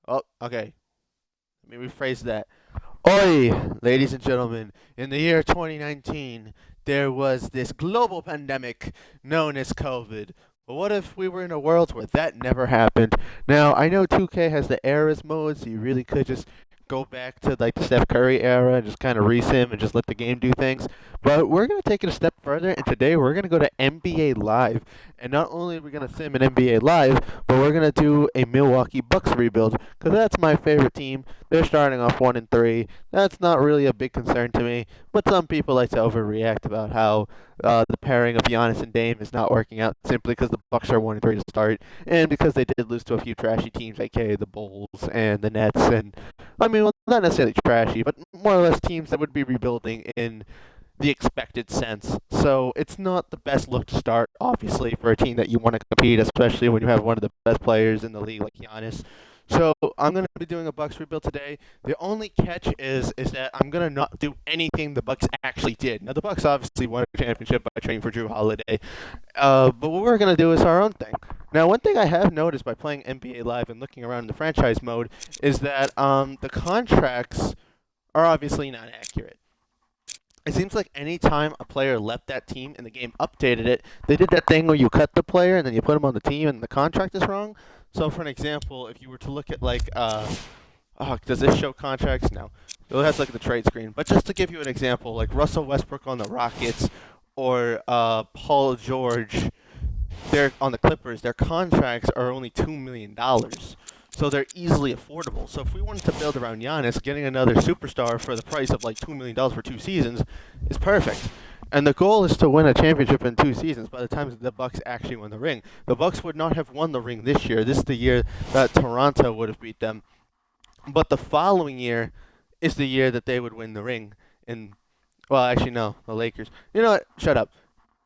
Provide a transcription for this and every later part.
Oh, okay. Let me rephrase that. Oi, ladies and gentlemen, in the year 2019, there was this global pandemic known as COVID. But what if we were in a world where that never happened? Now, I know 2K has the eras mode, so you really could just go back to like the Steph Curry era and just kind of resim and just let the game do things. But we're going to take it a step further, and today we're going to go to NBA Live. And not only are we going to sim an NBA Live, but we're going to do a Milwaukee Bucks rebuild, because that's my favorite team. They're starting off 1-3. That's not really a big concern to me, but some people like to overreact about how the pairing of Giannis and Dame is not working out simply because the Bucks are 1-3 to start, and because they did lose to a few trashy teams, aka the Bulls and the Nets, and I mean, well, not necessarily trashy, but more or less teams that would be rebuilding in the expected sense. So it's not the best look to start, obviously, for a team that you want to compete, especially when you have one of the best players in the league like Giannis. So I'm gonna be doing a Bucks rebuild today. The only catch is that I'm gonna not do anything the Bucks actually did. Now the Bucks obviously won a championship by trading for Drew Holiday, but what we're gonna do is our own thing. Now one thing I have noticed by playing NBA Live and looking around in the franchise mode is that the contracts are obviously not accurate. It seems like any time a player left that team and the game updated it, they did that thing where you cut the player and then you put him on the team and the contract is wrong. So, for an example, if you were to look at like, does this show contracts? No, you'll have to look at the trade screen. But just to give you an example, like Russell Westbrook on the Rockets or Paul George, they're on the Clippers. Their contracts are only $2 million. So they're easily affordable. So if we wanted to build around Giannis, getting another superstar for the price of like $2 million for 2 seasons is perfect. And the goal is to win a championship in 2 seasons by the time the Bucks actually win the ring. The Bucks would not have won the ring this year. This is the year that Toronto would have beat them. But the following year is the year that they would win the ring. And well, actually no, the Lakers. You know what? Shut up.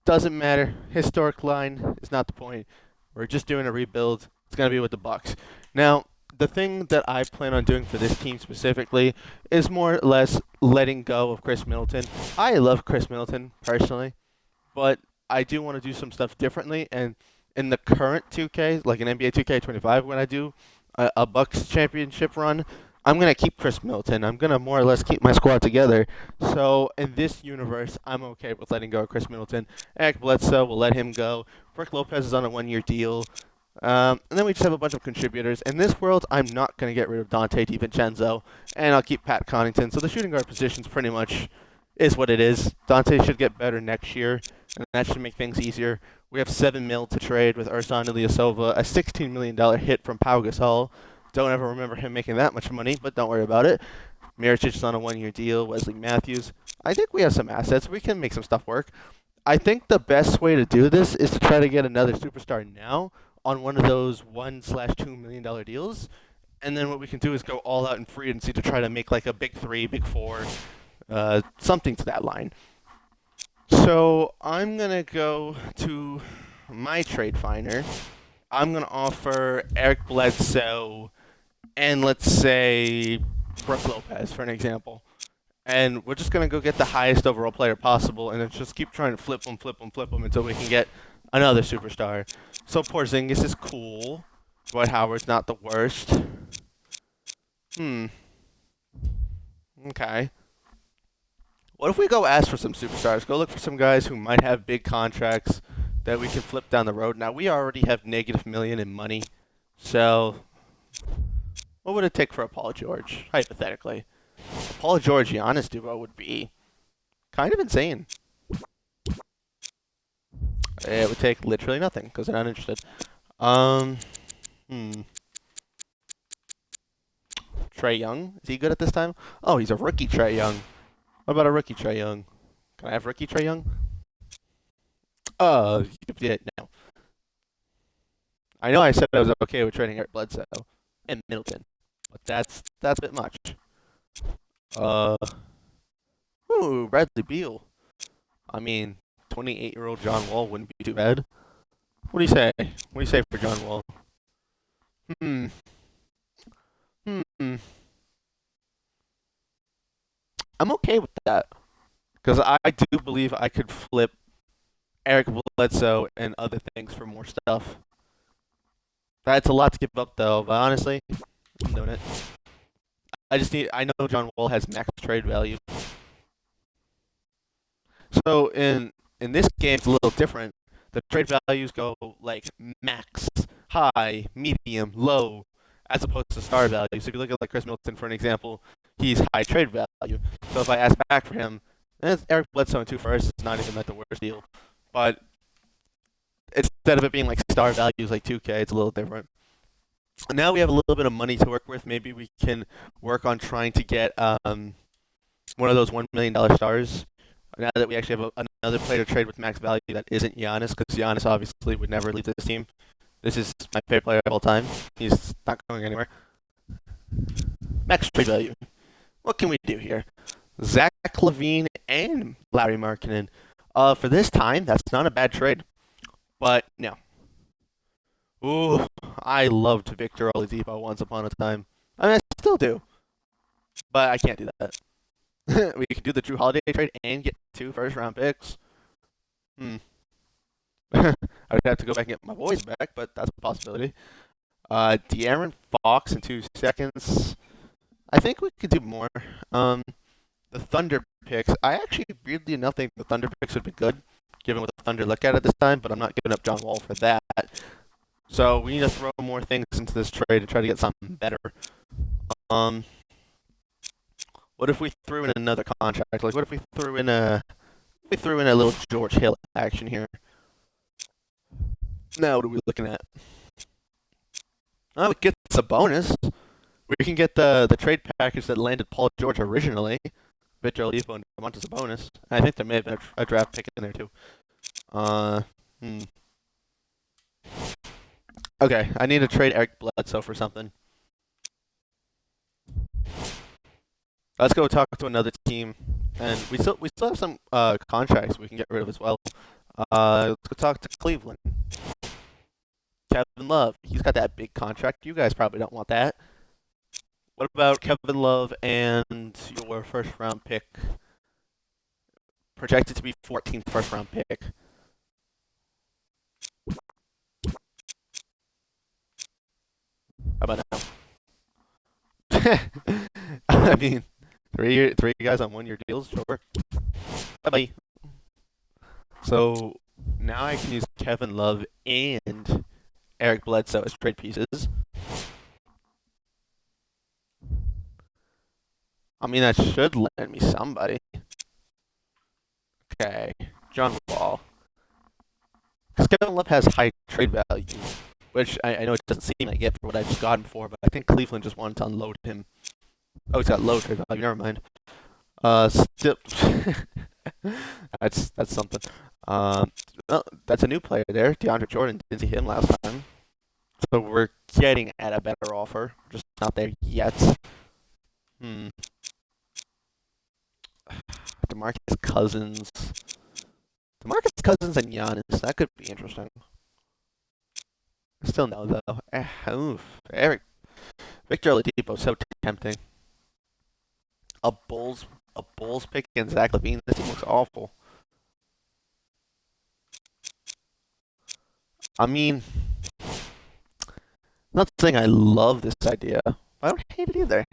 Doesn't matter. Historic line is not the point. We're just doing a rebuild. It's gonna be with the Bucks. Now, the thing that I plan on doing for this team specifically is more or less letting go of Chris Middleton. I love Chris Middleton personally, but I do want to do some stuff differently. And in the current 2K, like an NBA 2K25, when I do a Bucks championship run, I'm gonna keep Chris Middleton. I'm gonna more or less keep my squad together. So in this universe, I'm okay with letting go of Chris Middleton. Eric Bledsoe will let him go. Brook Lopez is on a 1-year deal. And then we just have a bunch of contributors. In this world, I'm not going to get rid of Dante DiVincenzo, and I'll keep Pat Connaughton. So the shooting guard position's pretty much is what it is. Dante should get better next year, and that should make things easier. We have $7 million to trade with Ersan Ilyasova, a $16 million hit from Pau Gasol. Don't ever remember him making that much money, but don't worry about it. Mirotic is on a 1-year deal. Wesley Matthews. I think we have some assets. We can make some stuff work. I think the best way to do this is to try to get another superstar now on one of those $1/2 million deals, and then what we can do is go all out in free agency to try to make like a big three, big four, something to that line. So I'm gonna go to my trade finder. I'm gonna offer Eric Bledsoe and let's say Brook Lopez for an example. And we're just gonna go get the highest overall player possible, and then just keep trying to flip them, flip them, flip them until we can get another superstar. So Porzingis is cool. Dwight Howard's not the worst. Hmm. Okay. What if we go ask for some superstars? Go look for some guys who might have big contracts that we can flip down the road. Now we already have negative million in money, so what would it take for a Paul George, hypothetically? A Paul George Giannis duo would be kind of insane. It would take literally nothing because they're not interested. Um, hmm. Trae Young, is he good at this time? Oh, he's a rookie Trae Young. What about a rookie Trae Young? Can I have rookie Trae Young? Yeah, no. I know I said I was okay with trading Eric Bledsoe and Middleton, but that's a bit much. Uh, Bradley Beal. I mean, 28-year-old John Wall wouldn't be too bad. What do you say? What do you say for John Wall? Hmm. Hmm. I'm okay with that because I do believe I could flip Eric Bledsoe and other things for more stuff. That's a lot to give up, though. But honestly, I'm doing it. I know John Wall has max trade value. So in this game, it's a little different. The trade values go like max, high, medium, low, as opposed to star value. So if you look at like Chris Middleton for an example, he's high trade value. So if I ask back for him, and it's Eric Bledsoe in 2 firsts, it's not even like the worst deal. But instead of it being like star values like 2K, it's a little different. Now we have a little bit of money to work with. Maybe we can work on trying to get one of those $1 million stars. Now that we actually have another player to trade with max value that isn't Giannis, because Giannis obviously would never leave this team. This is my favorite player of all time. He's not going anywhere. Max trade value. What can we do here? Zach LaVine and Larry Markkinen. For this time, that's not a bad trade. But no. Ooh, I loved Victor Oladipo once upon a time. I mean, I still do, but I can't do that. We could do the Drew Holiday trade and get 2 first-round picks. I would have to go back and get my boys back, but that's a possibility. De'Aaron Fox in 2 seconds. I think we could do more. The Thunder picks. I actually, weirdly enough, think the Thunder picks would be good, given what the Thunder look at this time, but I'm not giving up John Wall for that. So we need to throw more things into this trade to try to get something better. What if we threw in another contract? Like, what if we threw in a little George Hill action here? Now, what are we looking at? Oh, it gets a bonus. We can get the trade package that landed Paul George originally. Victor Oladipo and Domantas a bonus. I think there may have been a draft pick in there too. Okay, I need to trade Eric Bledsoe for something. Let's go talk to another team, and we still have some contracts we can get rid of as well. Let's go talk to Cleveland. Kevin Love, he's got that big contract. You guys probably don't want that. What about Kevin Love and your first-round pick? Projected to be 14th first-round pick. How about now? I mean, three guys on 1-year deals, sure. Bye-bye. So now I can use Kevin Love and Eric Bledsoe as trade pieces. I mean, that should land me somebody. Okay, John Wall. Because Kevin Love has high trade value, which I know it doesn't seem like it for what I just got him for, but I think Cleveland just wanted to unload him. Oh, he's got low trade value. Never mind. Still, that's something. Well, that's a new player there, DeAndre Jordan. Didn't see him last time, so we're getting at a better offer. Just not there yet. DeMarcus Cousins. DeMarcus Cousins and Giannis. That could be interesting. Still no though. Victor Oladipo, so tempting. A Bulls pick and Zach LaVine. This team looks awful. I mean, not saying I love this idea, but I don't hate it either.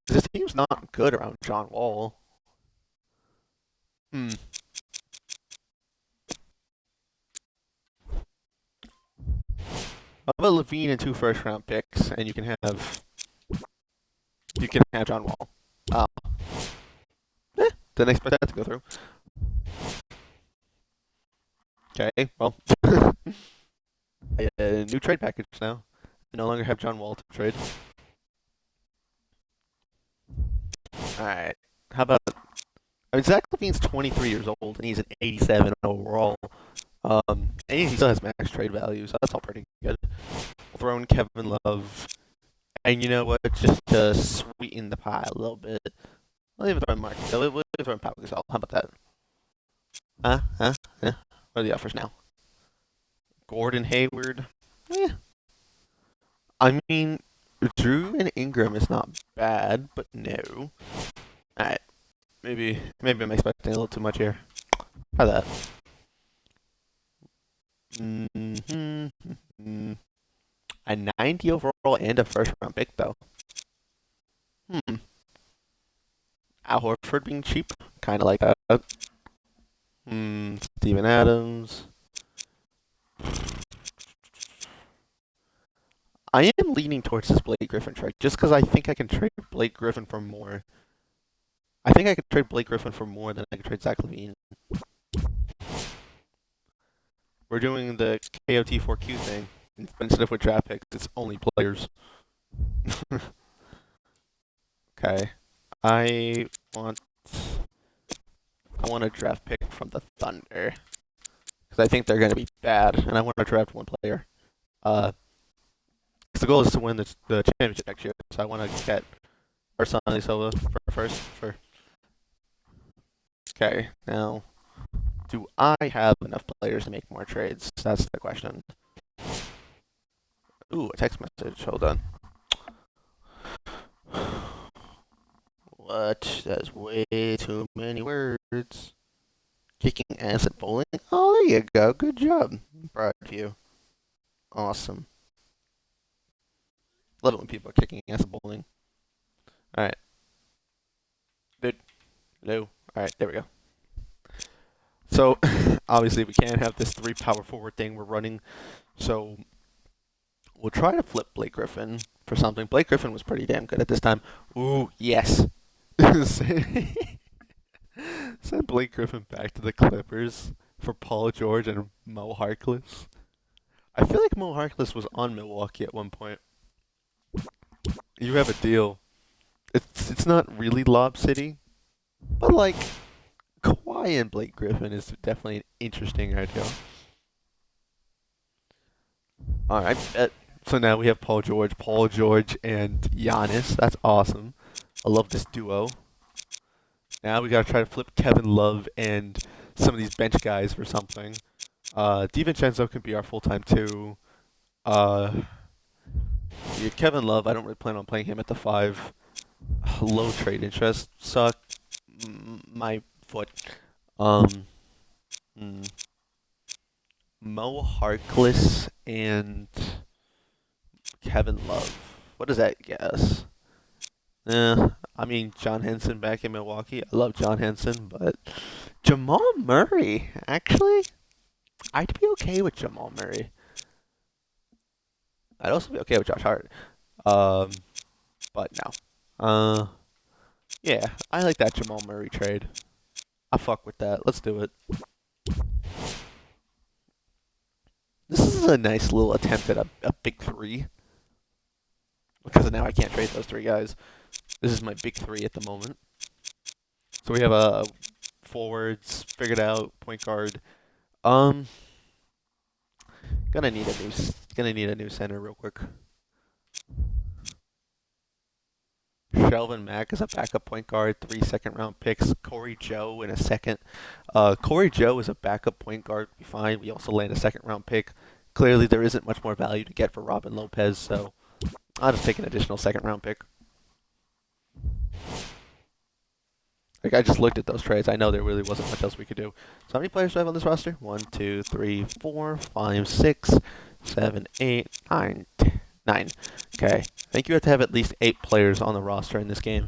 This team's not good around John Wall. How about LaVine and 2 first-round picks, and you can have John Wall. Didn't expect that to go through. Okay, well, a new trade package now. I no longer have John Wall to trade. Alright, how about... I mean, Zach LaVine's 23 years old, and he's an 87 overall. And he still has max trade value, so that's all pretty good. We'll throw in Kevin Love. And you know what? Just to sweeten the pie a little bit. I'll even throw in Mark. We'll throw in Pau Gasol. How about that? Yeah. What are the offers now? Gordon Hayward. I mean, Drew and Ingram is not bad, but no. Alright. Maybe I'm expecting a little too much here. Try that. A 90 overall and a first round pick, though. Hmm. Al Horford being cheap? Kind of like that. Steven Adams. I am leaning towards this Blake Griffin trade just because I think I can trade Blake Griffin for more. I think I could trade Blake Griffin for more than I could trade Zach LaVine. We're doing the KOT4Q thing. Instead of with draft picks, it's only players. Okay. I want a draft pick from the Thunder. Because I think they're going to be bad, and I want to draft one player. Because the goal is to win the championship next year, so I want to get Arsani Silva first. Okay, now, do I have enough players to make more trades? That's the question. Ooh, a text message. Hold on. What? That's way too many words. Kicking ass at bowling? Oh, there you go. Good job. I'm proud of you. Awesome. Love it when people are kicking ass at bowling. Alright. Dude. Hello. Alright, there we go. So, obviously we can't have this 3 power forward thing we're running. So, we'll try to flip Blake Griffin for something. Blake Griffin was pretty damn good at this time. Ooh, yes. Send Blake Griffin back to the Clippers for Paul George and Mo Harkless. I feel like Mo Harkless was on Milwaukee at one point. You have a deal. It's not really Lob City, but like Kawhi and Blake Griffin is definitely an interesting idea. All right, bet. So now we have Paul George and Giannis. That's awesome. I love this duo. Now we gotta try to flip Kevin Love and some of these bench guys for something. DiVincenzo can be our full-time 2. Yeah, Kevin Love, I don't really plan on playing him at the 5. Low trade interest. Suck. My foot. Mm, Mo Harkless and Kevin Love. What does that guess? I mean, John Henson back in Milwaukee. I love John Henson, but Jamal Murray, actually, I'd be okay with Jamal Murray. I'd also be okay with Josh Hart. But no. Yeah, I like that Jamal Murray trade. I fuck with that. Let's do it. This is a nice little attempt at a big 3. Because now I can't trade those 3 guys. This is my big 3 at the moment. So we have a forwards figured out, point guard. Gonna need a new center real quick. Shelvin Mack is a backup point guard, 3 second-round picks. Corey Joe in a second. Corey Joe is a backup point guard. Be fine. We also land a second-round pick. Clearly, there isn't much more value to get for Robin Lopez, so I'll just take an additional second-round pick. Like, I just looked at those trades. I know there really wasn't much else we could do. So how many players do I have on this roster? 1, 2, 3, 4, 5, 6, 7, 8, 9, 9. Okay. I think you have to have at least 8 players on the roster in this game.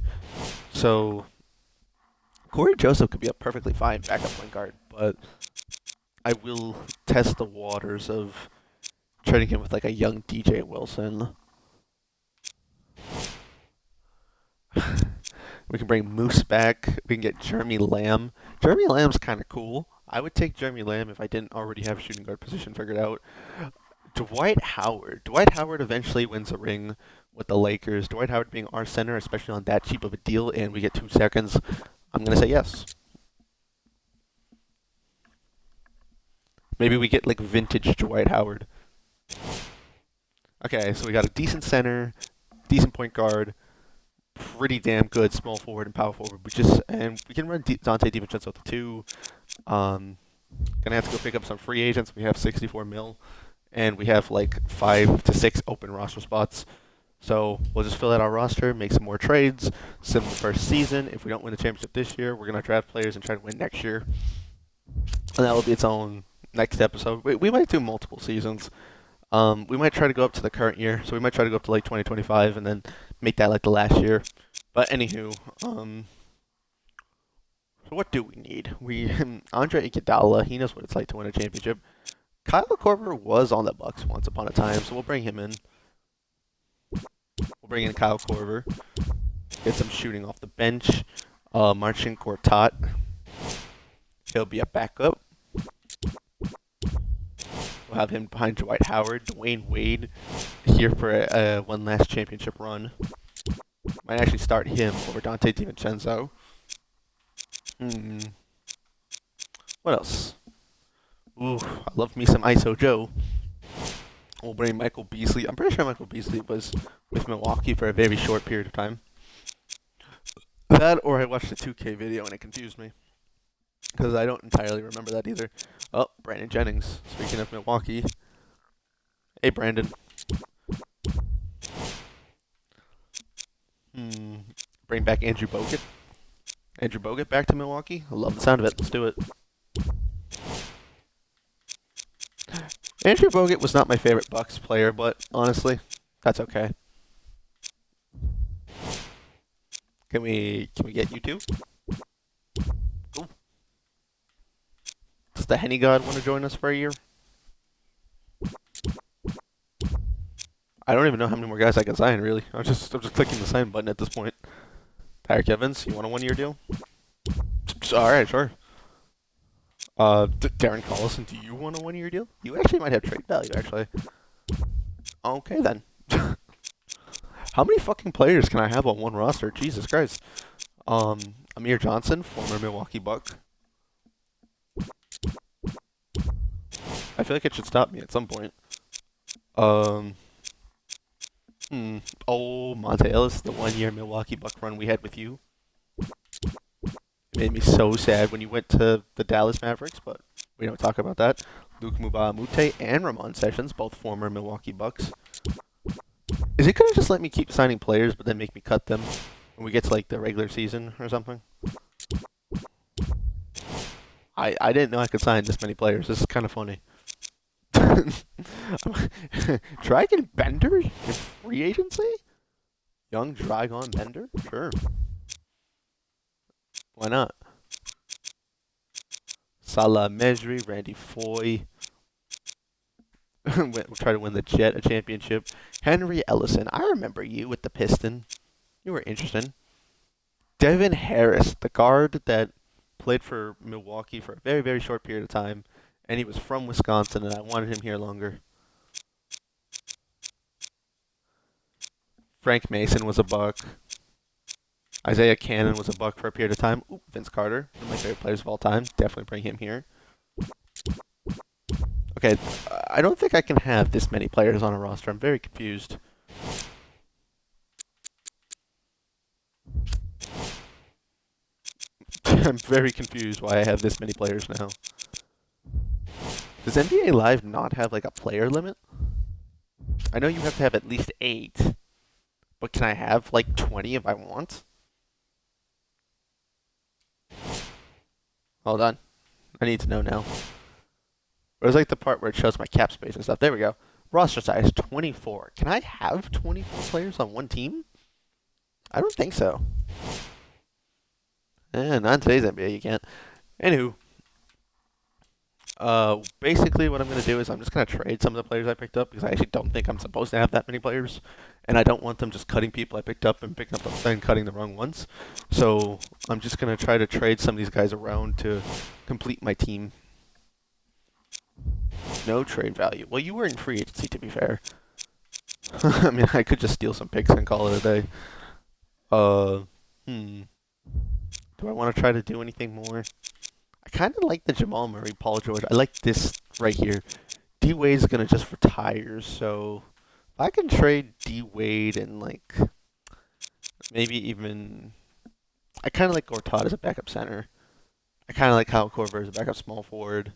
So Corey Joseph could be a perfectly fine backup point guard, but I will test the waters of trading him with like a young DJ Wilson. We can bring Moose back. We can get Jeremy Lamb. Jeremy Lamb's kind of cool. I would take Jeremy Lamb if I didn't already have shooting guard position figured out. Dwight Howard. Dwight Howard eventually wins a ring with the Lakers. Dwight Howard being our center, especially on that cheap of a deal, and we get 2 seconds. I'm going to say yes. Maybe we get like vintage Dwight Howard. Okay, so we got a decent center, decent point guard, pretty damn good small forward and power forward. We can run Dante DiVincenzo at the 2. Gonna have to go pick up some free agents. We have 64 mil, and we have like 5 to 6 open roster spots. So we'll just fill out our roster, make some more trades, send them the first season. If we don't win the championship this year, we're gonna draft players and try to win next year, and that will be its own next episode. We might do multiple seasons. We might try to go up to the current year, so we might try to go up to like 2025 and then make that like the last year. But anywho, so what do we need? We Andre Iguodala, he knows what it's like to win a championship. Kyle Korver was on the Bucks once upon a time, so we'll bring him in. We'll bring in Kyle Korver. Get some shooting off the bench. Marcin Gortat. He'll be a backup. We'll have him behind Dwight Howard, Dwayne Wade, here for one last championship run. Might actually start him over Dante DiVincenzo. What else? Ooh, I love me some ISO Joe. We'll bring Michael Beasley. I'm pretty sure Michael Beasley was with Milwaukee for a very short period of time. That, or I watched a 2K video and it confused me. Because I don't entirely remember that either. Oh, Brandon Jennings. Speaking of Milwaukee. Hey, Brandon. Bring back Andrew Bogut. Andrew Bogut back to Milwaukee. I love the sound of it. Let's do it. Andrew Bogut was not my favorite Bucks player, but honestly, that's okay. Can we get you two? Cool. Does the Henny God want to join us for a year? I don't even know how many more guys I can sign, really. I'm just clicking the sign button at this point. Tyreek Evans, you want a 1-year deal? Alright, sure. Darren Collison, do you want a 1-year deal? You actually might have trade value, actually. Okay, then. How many fucking players can I have on one roster? Jesus Christ. Amir Johnson, former Milwaukee Buck. I feel like it should stop me at some point. Oh, Monte Ellis, the 1-year Milwaukee Buck run we had with you. It made me so sad when you went to the Dallas Mavericks, but we don't talk about that. Luke Mute and Ramon Sessions, both former Milwaukee Bucks. Is it gonna just let me keep signing players, but then make me cut them when we get to like the regular season or something? I didn't know I could sign this many players. This is kind of funny. Dragon Bender in free agency? Young Dragon Bender? Sure. Why not? Salah Mejri, Randy Foy. We'll try to win the Jet a championship. Henry Ellison. I remember you with the Piston. You were interesting. Devin Harris, the guard that played for Milwaukee for a very, very short period of time. And he was from Wisconsin, and I wanted him here longer. Frank Mason was a Buck. Isaiah Cannon was a Buck for a period of time. Ooh, Vince Carter, one of my favorite players of all time. Definitely bring him here. Okay, I don't think I can have this many players on a roster. I'm very confused. I'm very confused why I have this many players now. Does NBA Live not have like a player limit? I know you have to have at least 8. But can I have like 20 if I want? Hold on. I need to know now. Where's like the part where it shows my cap space and stuff? There we go. Roster size 24. Can I have 24 players on one team? I don't think so. Not in today's NBA, you can't. Anywho. Basically what I'm going to do is I'm just going to trade some of the players I picked up because I actually don't think I'm supposed to have that many players. And I don't want them just cutting people I picked up and picking up and cutting the wrong ones. So I'm just going to try to trade some of these guys around to complete my team. No trade value. Well, you were in free agency, to be fair. I mean, I could just steal some picks and call it a day. Do I want to try to do anything more? I kind of like the Jamal Murray, Paul George. I like this right here. D Wade's gonna just retire, so if I can trade D Wade and like maybe even, I kind of like Gortat as a backup center. I kind of like Kyle Korver as a backup small forward.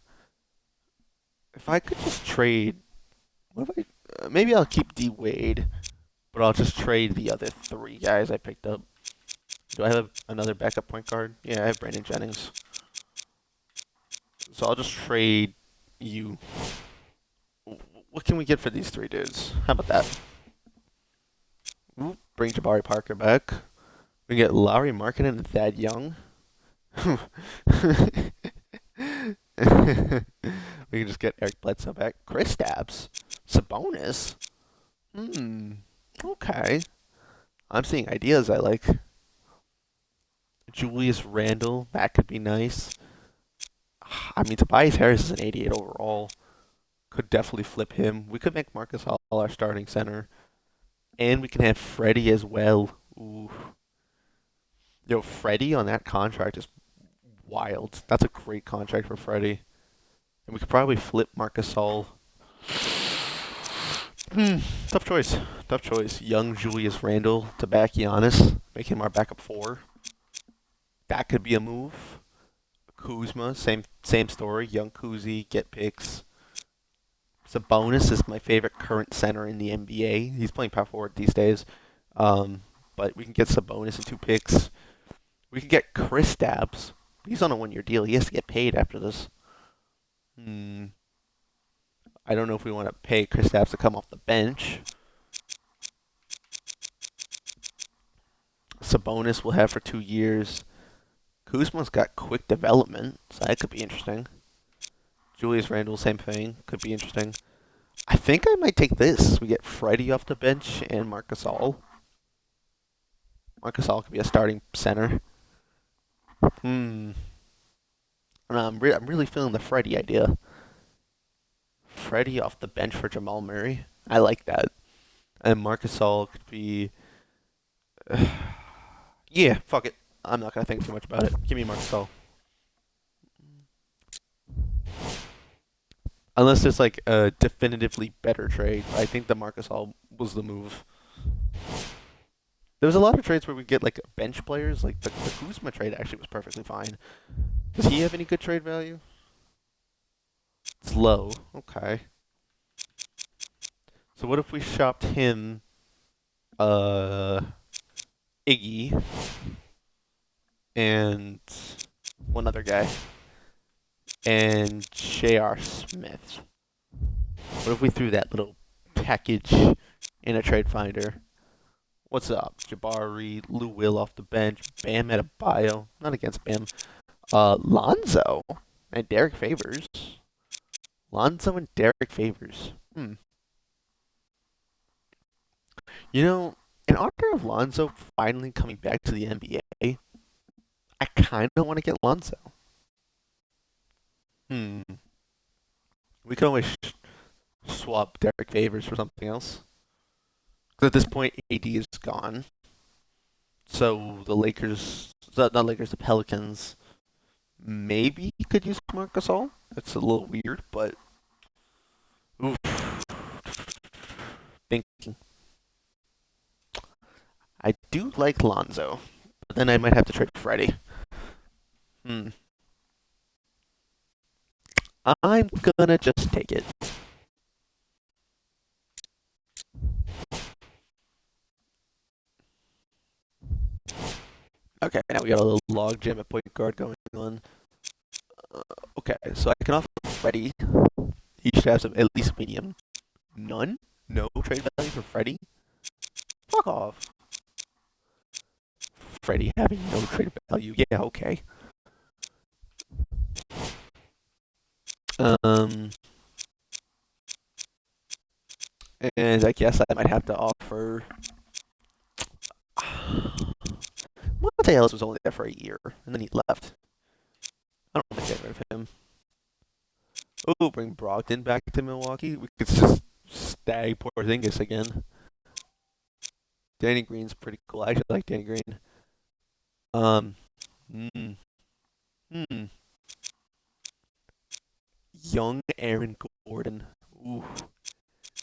If I could just trade, what if I? Maybe I'll keep D Wade, but I'll just trade the other 3 guys I picked up. Do I have another backup point guard? Yeah, I have Brandon Jennings. So I'll just trade you. What can we get for these three dudes? How about that? Ooh, bring Jabari Parker back. We get Larry Markkinen and Thad Young. We can just get Eric Bledsoe back. Chris Stapps. Sabonis. Hmm. Okay. I'm seeing ideas I like. Julius Randle. That could be nice. I mean, Tobias Harris is an 88 overall. Could definitely flip him. We could make Marcus Hall our starting center. And we can have Freddie as well. Ooh. Yo, Freddie on that contract is wild. That's a great contract for Freddie. And we could probably flip Marcus Hall. Tough choice. Tough choice. Young Julius Randle to back Giannis. Make him our backup four. That could be a move. Kuzma, same story. Young Kuzi, get picks. Sabonis is my favorite current center in the NBA. He's playing power forward these days. But we can get Sabonis and 2 picks. We can get Chris Stapps. He's on a 1-year deal. He has to get paid after this. I don't know if we want to pay Chris Stapps to come off the bench. Sabonis we'll have for 2 years. Kuzma's got quick development, so that could be interesting. Julius Randle, same thing. Could be interesting. I think I might take this. We get Freddie off the bench and Marcus All. Marcus All could be a starting center. I'm really feeling the Freddie idea. Freddie off the bench for Jamal Murray. I like that. And Marcus All could be... yeah, fuck it. I'm not going to think too much about it. Give me Marcus All. Unless there's like a definitively better trade. I think the Marcus All was the move. There was a lot of trades where we get like bench players. Like the Kuzma trade actually was perfectly fine. Does he have any good trade value? It's low. Okay. So what if we shopped him, Iggy, and one other guy, and J.R. Smith? What if we threw that little package in a trade finder? What's up? Jabari, Lou Will off the bench, Bam Adebayo. Not against Bam. Lonzo and Derek Favors. Lonzo and Derek Favors. You know, in honor of Lonzo finally coming back to the NBA, I kind of want to get Lonzo. We could always swap Derek Favors for something else. Because at this point, AD is gone. So the Lakers, not Lakers, the Pelicans, maybe could use Marc Gasol. It's a little weird, but oof. Thinking. I do like Lonzo, but then I might have to trade Freddie. I'm gonna just take it. Okay, now we got a little log jam at point guard going on. Okay, so I can offer Freddie. He should have some at least medium. None? No trade value for Freddie? Fuck off. Freddie having no trade value. Yeah, okay. And I guess I might have to offer. Monte Ellis was only there for a year, and then he left. I don't want to get rid of him. Oh, bring Brogdon back to Milwaukee. We could just stag Porzingis again. Danny Green's pretty cool. I actually like Danny Green. Young Aaron Gordon. Ooh,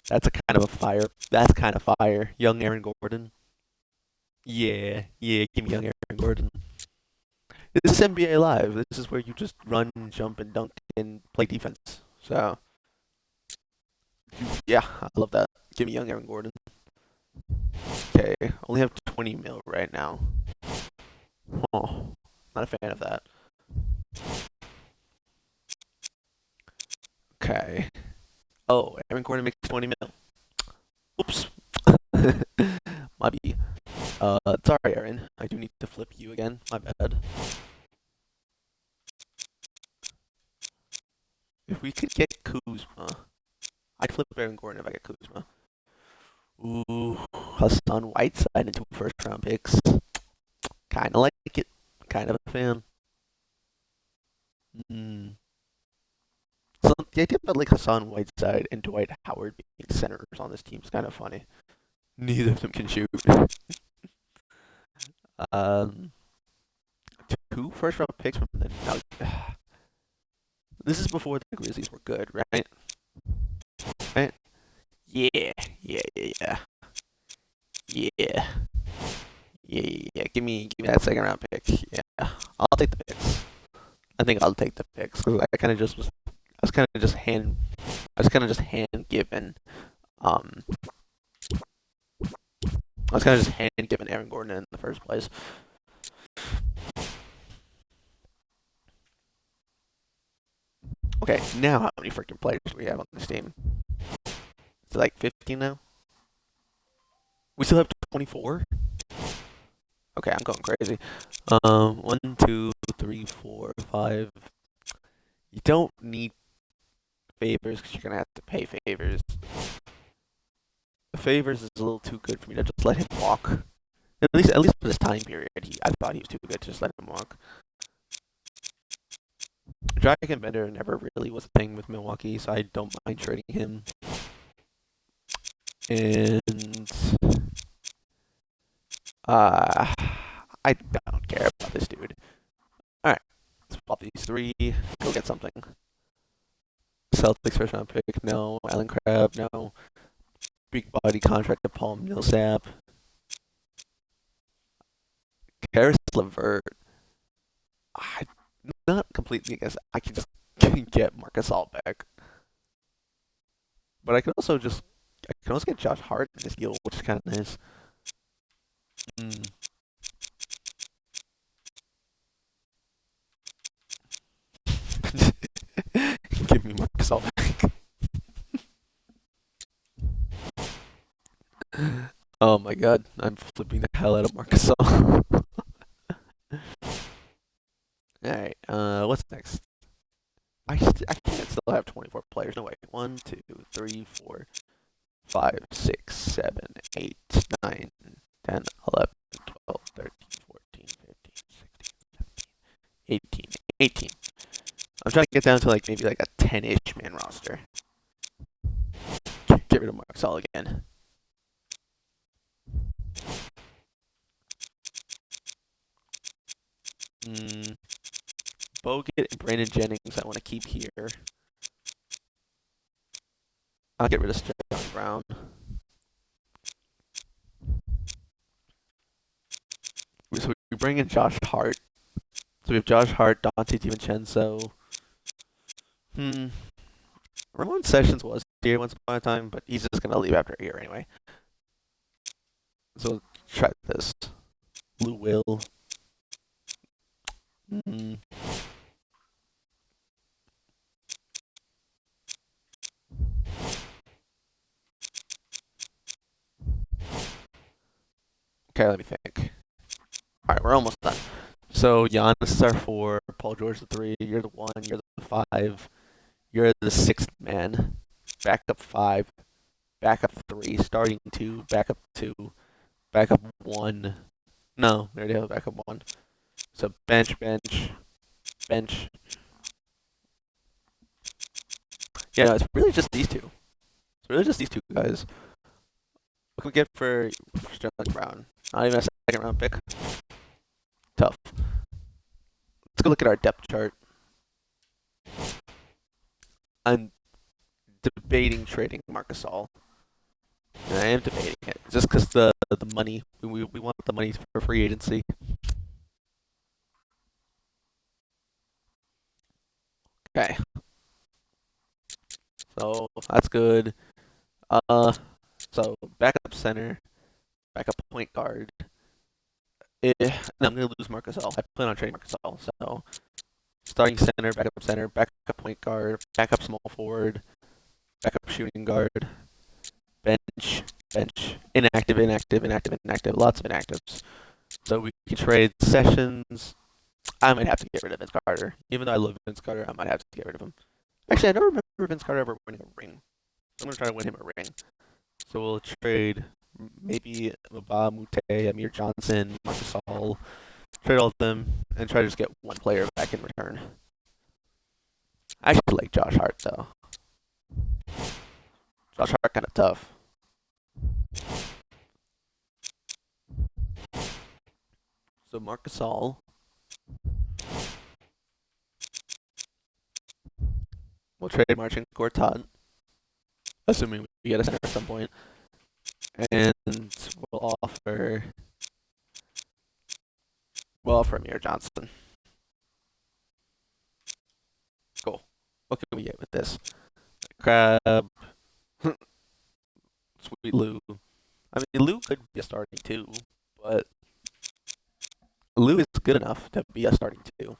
that's a kind of a fire. That's kind of fire. Young Aaron Gordon. Yeah, give me young Aaron Gordon. This is NBA Live. This is where you just run, jump, and dunk and play defense. So, yeah, I love that. Give me young Aaron Gordon. Okay, only have 20 mil right now. Oh, not a fan of that. Okay. Oh, Aaron Gordon makes 20 mil. Oops. My B. Sorry, Aaron. I do need to flip you again. My bad. If we could get Kuzma, I'd flip Aaron Gordon if I get Kuzma. Ooh, Hassan Whiteside and 2 first-round picks. Kind of like it. Kind of a fan. Mm. So the idea about like Hassan Whiteside and Dwight Howard being centers on this team is kind of funny. Neither of them can shoot. um, 2 first-round picks from the. Now, this is before the Grizzlies were good, right? Right? Yeah, yeah, yeah, yeah, yeah, yeah. Give me that second-round pick. Yeah, I'll take the picks. I think I'll take the picks because I kind of just was. I was kind of just hand. I was kind of just hand given. Um, I was kind of just hand given Aaron Gordon in the first place. Okay, now how many freaking players do we have on this team? Is it like 15 now? We still have 24? Okay, I'm going crazy. 1, 2, 3, 4, 5. You don't need favors because you're gonna have to pay favors. The favors is a little too good for me to just let him walk. At least for this time period, I thought he was too good to just let him walk. Dragon Bender never really was a thing with Milwaukee, so I don't mind trading him. And I don't care about this dude. Alright, let's pop these 3, go get something. Celtics first round pick, no. Allen Crabbe, no. Big body contract to Paul Millsap. Karis LeVert. I'm not completely against. I can just get Marcus All back, but I can also get Josh Hart in this deal, which is kind of nice. Mm. Give me Marcus All back. Oh my god, I'm flipping the hell out of Marcus All. Alright, what's next? I can't still have 24 players. No way. 1, 2, 3, 4, 5, 6, 7, 8, 9, 10, 11, 12, 13, 14, 15, 16, 17, 18. I'm trying to get down to like maybe like a 10-ish man roster. Get rid of Marcus All again. Bogut and Brandon Jennings I want to keep here. I'll get rid of Sterling Brown. So we bring in Josh Hart. So we have Josh Hart, Dante DiVincenzo. Ramon Sessions was here once upon a time, but he's just gonna leave after a year anyway. So try this. Lou Will. Okay, let me think. Alright, we're almost done. So Giannis is our 4, Paul George the 3, you're the 1, you're the 5, you're the 6th man, backup 5, backup 3, starting 2, backup 2, backup 1. No, we already have a backup 1. So bench. Yeah, no, it's really just these two. It's really just these two guys. What can we get for Sterling Brown? Not even a second round pick. Tough. Let's go look at our depth chart. I'm debating trading Marcus All. And I am debating it just because the money. We want the money for free agency. Okay. So that's good. So backup center, backup point guard. And I'm gonna lose Marcus All. I plan on trading Marcus All. So starting center, backup point guard, backup small forward. backup shooting guard, bench, bench, inactive, inactive, inactive, inactive, lots of inactives. So we can trade Sessions. I might have to get rid of Vince Carter. Even though I love Vince Carter, I might have to get rid of him. Actually, I don't remember Vince Carter ever winning a ring. So I'm going to try to win him a ring. So we'll trade maybe Mabah Mute, Amir Johnson, Marcus All, trade all of them, and try to just get one player back in return. I actually like Josh Hart, though. Josh Hart kind of tough. So Marcus All. We'll trade Marcin Gortat, assuming we get a center at some point. And we'll offer Amir Johnson. Cool. What can we get with this? Crab. Sweet Lou. I mean, Lou could be a starting two, but Lou is good enough to be a starting two.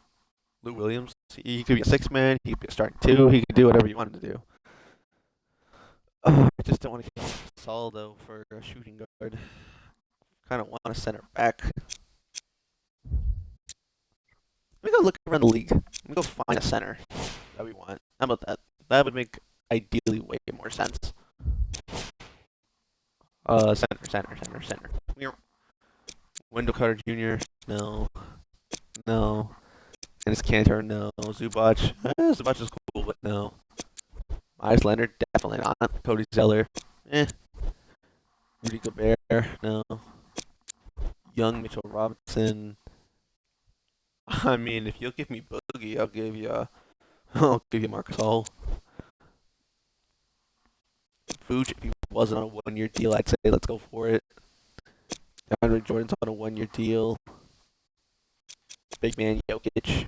Lou Williams, he could be a six-man, he could be a starting two, he could do whatever you wanted to do. I just don't want to get Saul, though, for a shooting guard. Kind of want a center back. Let me go look around the league. Let me go find a center that we want. How about that? That would make ideally way more sense. Center. Wendell Carter Jr. No. Ennis Cantor, no. Zubac. Zubac is cool, but no. Myers Leonard, definitely not. Cody Zeller, Rudy Gobert, no. Young Mitchell Robinson. I mean, if you'll give me Boogie, I'll give you Marcus All. Vooch, if he wasn't on a one-year deal, I'd say let's go for it. DeAndre Jordan's on a one-year deal. Big man Jokic.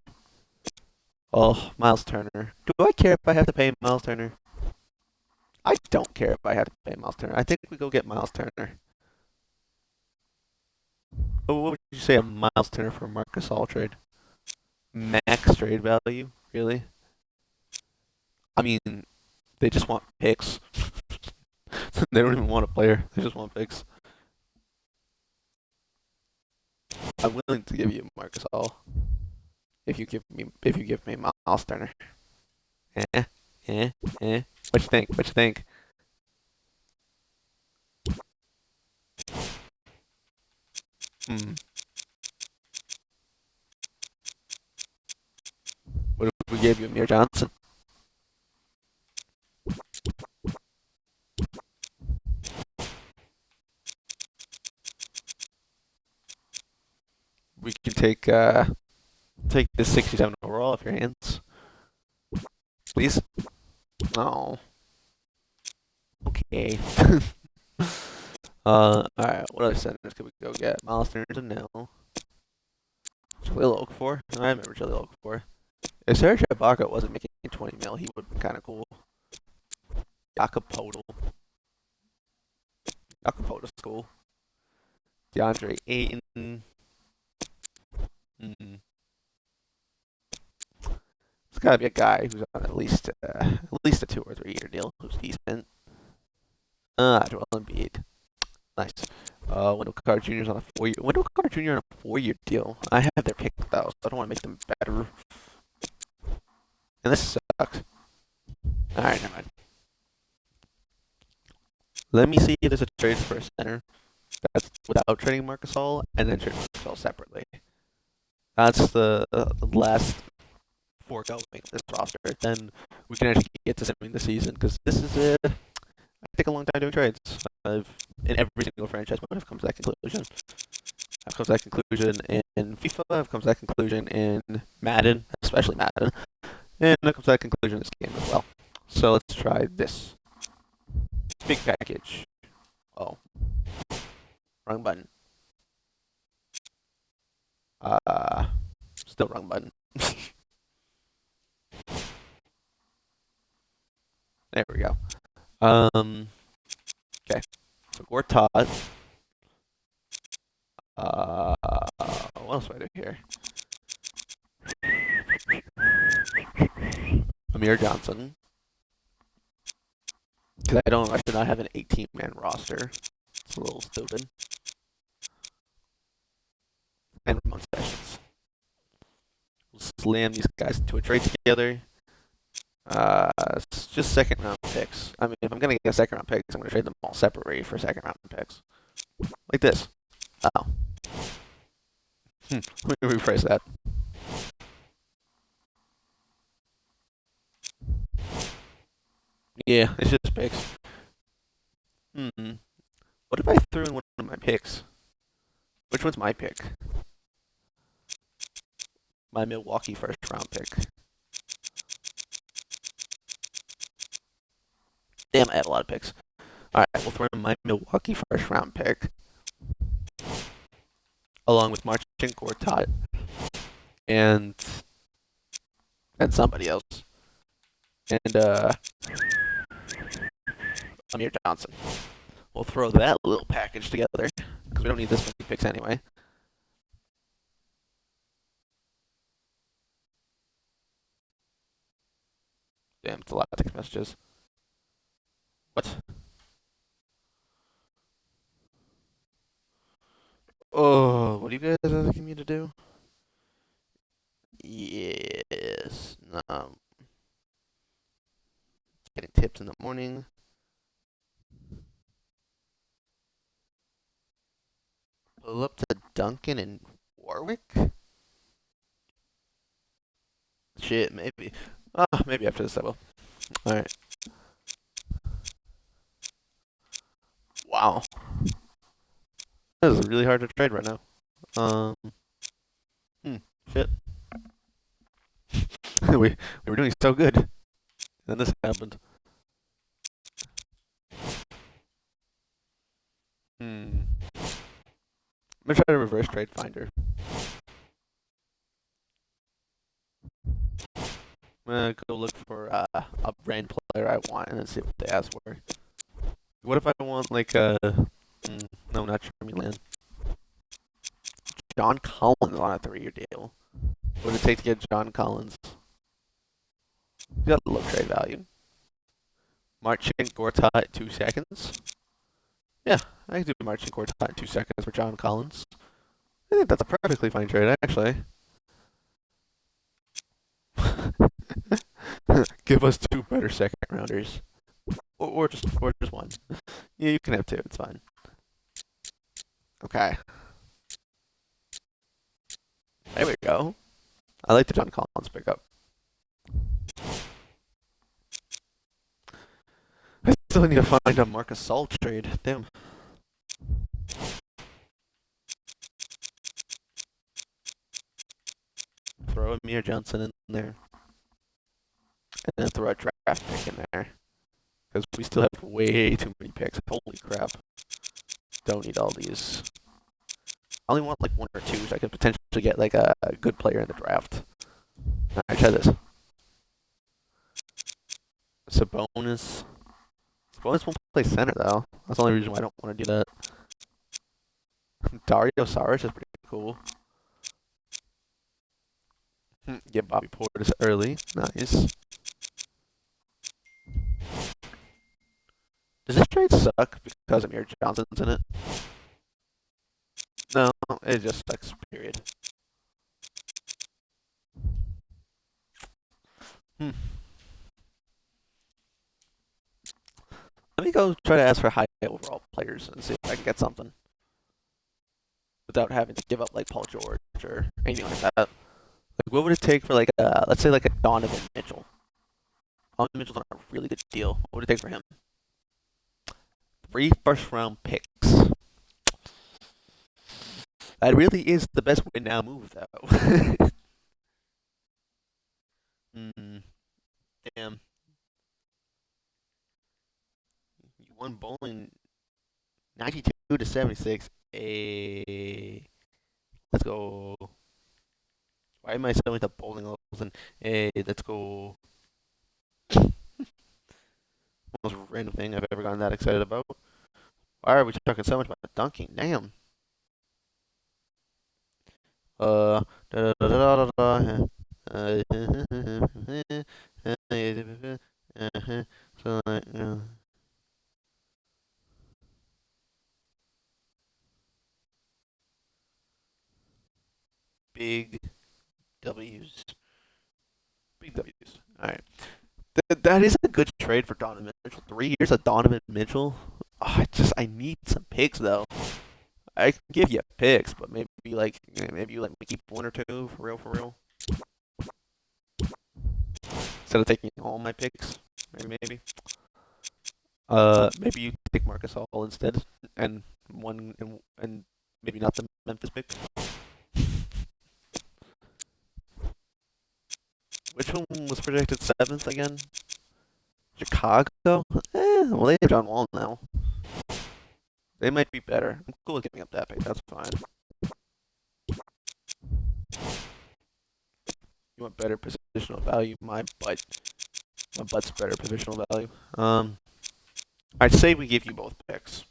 Oh, Miles Turner. Do I care if I have to pay Miles Turner? I don't care if I have to pay Miles Turner. I think we go get Miles Turner. Oh, what would you say a Miles Turner for Marcus All trade? Max trade value? Really? I mean, they just want picks. They don't even want a player. They just want picks. I'm willing to give you Marcus All if you give me Miles Turner. What you think? What if we gave you Amir Johnson? We can take this 67 overall off your hands, please. Oh. Okay. Alright, what other centers could we go get? Miles Turner's a no. Jaleel Okafor? I remember Jaleel Okafor. If Serge Ibaka wasn't making 20 mil, he would have been kind of cool. Jakob Poeltl. Jakob Poeltl's cool. DeAndre Ayton. It's gotta be a guy who's on at least a 2 or 3 year deal who's decent. Joel Embiid. Nice. Wendell Carter Jr.'s on a 4-year. Wendell Carter Jr. on a 4-year deal. I have their pick though, so I don't want to make them better. And this sucks. Alright, never mind. Let me see if there's a trade for a center that's without trading Marcus All, and then trade Marcus All separately. That's the last foregoing of this roster. Then we can actually get to something this season, because this is I take a long time doing trades. In every single franchise, I've come to that conclusion. I've come to that conclusion in FIFA. I've come to that conclusion in Madden, especially Madden, and I've come to that conclusion in this game as well. So let's try this big package. Oh, wrong button. Still wrong button. There we go. Okay. So Gortat. What else do I do here? Amir Johnson. Because I do not have an 18-man roster. It's a little stupid. And Ramon Sessions. We'll slam these guys into a trade together. It's just second round picks. I mean, if I'm gonna get second round picks, I'm gonna trade them all separately for second round picks. Like this. Oh. Let me rephrase that. Yeah, it's just picks. What if I threw in one of my picks? Which one's my pick? My Milwaukee first round pick. Damn, I have a lot of picks. Alright, we'll throw in my Milwaukee first round pick. Along with Marcin Gortat and somebody else. And Amir Johnson. We'll throw that little package together because we don't need this many picks anyway. Damn, it's a lot of text messages. What? Oh, what are you guys asking me to do? Yes. Getting tips in the morning. Pull up to Duncan and Warwick? Shit, maybe. Maybe after this I will. Alright. Wow. This is really hard to trade right now. Shit. we were doing so good. And then this happened. I'm gonna try to reverse trade finder. I'm gonna go look for a brand player I want and then see what they ask for. What if I want like no, not Jeremy Lin. John Collins on a 3-year deal. What would it take to get John Collins? He's got low trade value. Marcin Gortat at 2 seconds. Yeah, I can do Marcin Gortat in 2 seconds for John Collins. I think that's a perfectly fine trade, actually. Give us 2 better second rounders, or just one. Yeah, you can have 2. It's fine. Okay. There we go. I like the John Collins pickup. I still need to find a Marcus Salt trade. Damn. Throw Amir Johnson in there. And then throw a draft pick in there. Because we still have way too many picks. Holy crap. Don't need all these. I only want like 1 or 2 so I could potentially get like a good player in the draft. Alright, try this. Sabonis. Sabonis won't play center though. That's the only reason why I don't want to do that. Dario Saric is pretty cool. Get Bobby Portis early. Nice. Does this trade suck because Amir Johnson's in it? No, it just sucks, period. Let me go try to ask for high overall players and see if I can get something. Without having to give up like Paul George or anything like that. Like, what would it take for like let's say like a Donovan Mitchell? Donovan Mitchell's on a really good deal. What would it take for him? 3 first-round picks. That really is the best win now move, though. Damn. You won bowling 92 to 76. Let's go. Why am I selling the bowling levels? And let's go. Most random thing I've ever gotten that excited about. Why are we talking so much about dunking? Damn. Da da da da da. So Big W's. Big W's. All right. That is a good trade for Donovan Mitchell. 3 years of Donovan Mitchell. Oh, I need some picks though. I can give you picks, but maybe you let me keep one or two for real. Instead of taking all my picks, maybe. Maybe you take Marcus All instead, and and maybe not the Memphis pick. Which one was projected seventh again? Chicago? Well they have John Wall now. They might be better. I'm cool with giving up that pick. That's fine. You want better positional value? My butt's better positional value. I'd say we give you both picks.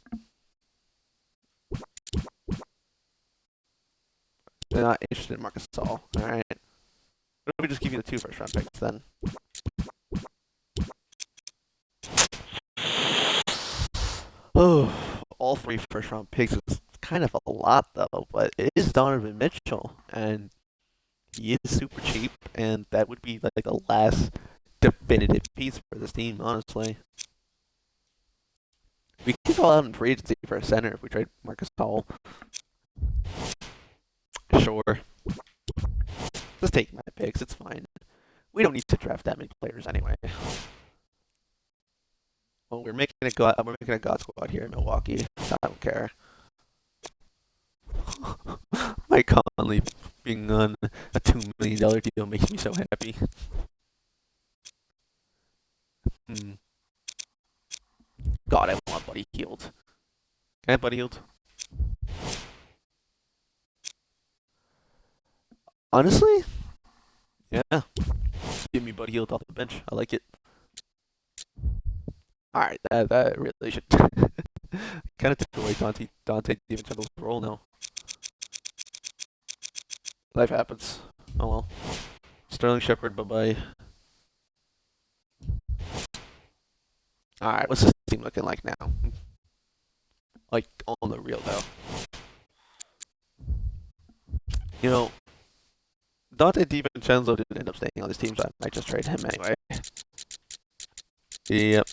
They're not interested in Marcus All. All right. What if we just give you the 2 first-round picks then? Oh, all 3 first-round picks is kind of a lot though, but it is Donovan Mitchell, and he is super cheap, and that would be like the last definitive piece for this team, honestly. We could go out in free agency for a center if we trade Marcus Howell. Sure. Just take my picks, it's fine. We don't need to draft that many players anyway. Well, we're making a god squad here in Milwaukee. I don't care. Mike Conley being on a $2 million deal makes me so happy. God, I want Buddy Hield. Can I have Buddy Hield? Honestly, yeah. Give me Buddy Hield off the bench. I like it. All right, that really should kind of took away Dante DiVincenzo's role now. Life happens. Oh well. Sterling Shepard, bye bye. All right, what's this team looking like now? Like on the real though. You know, Dante DiVincenzo didn't end up staying on this team, so I might just trade him anyway. Yep.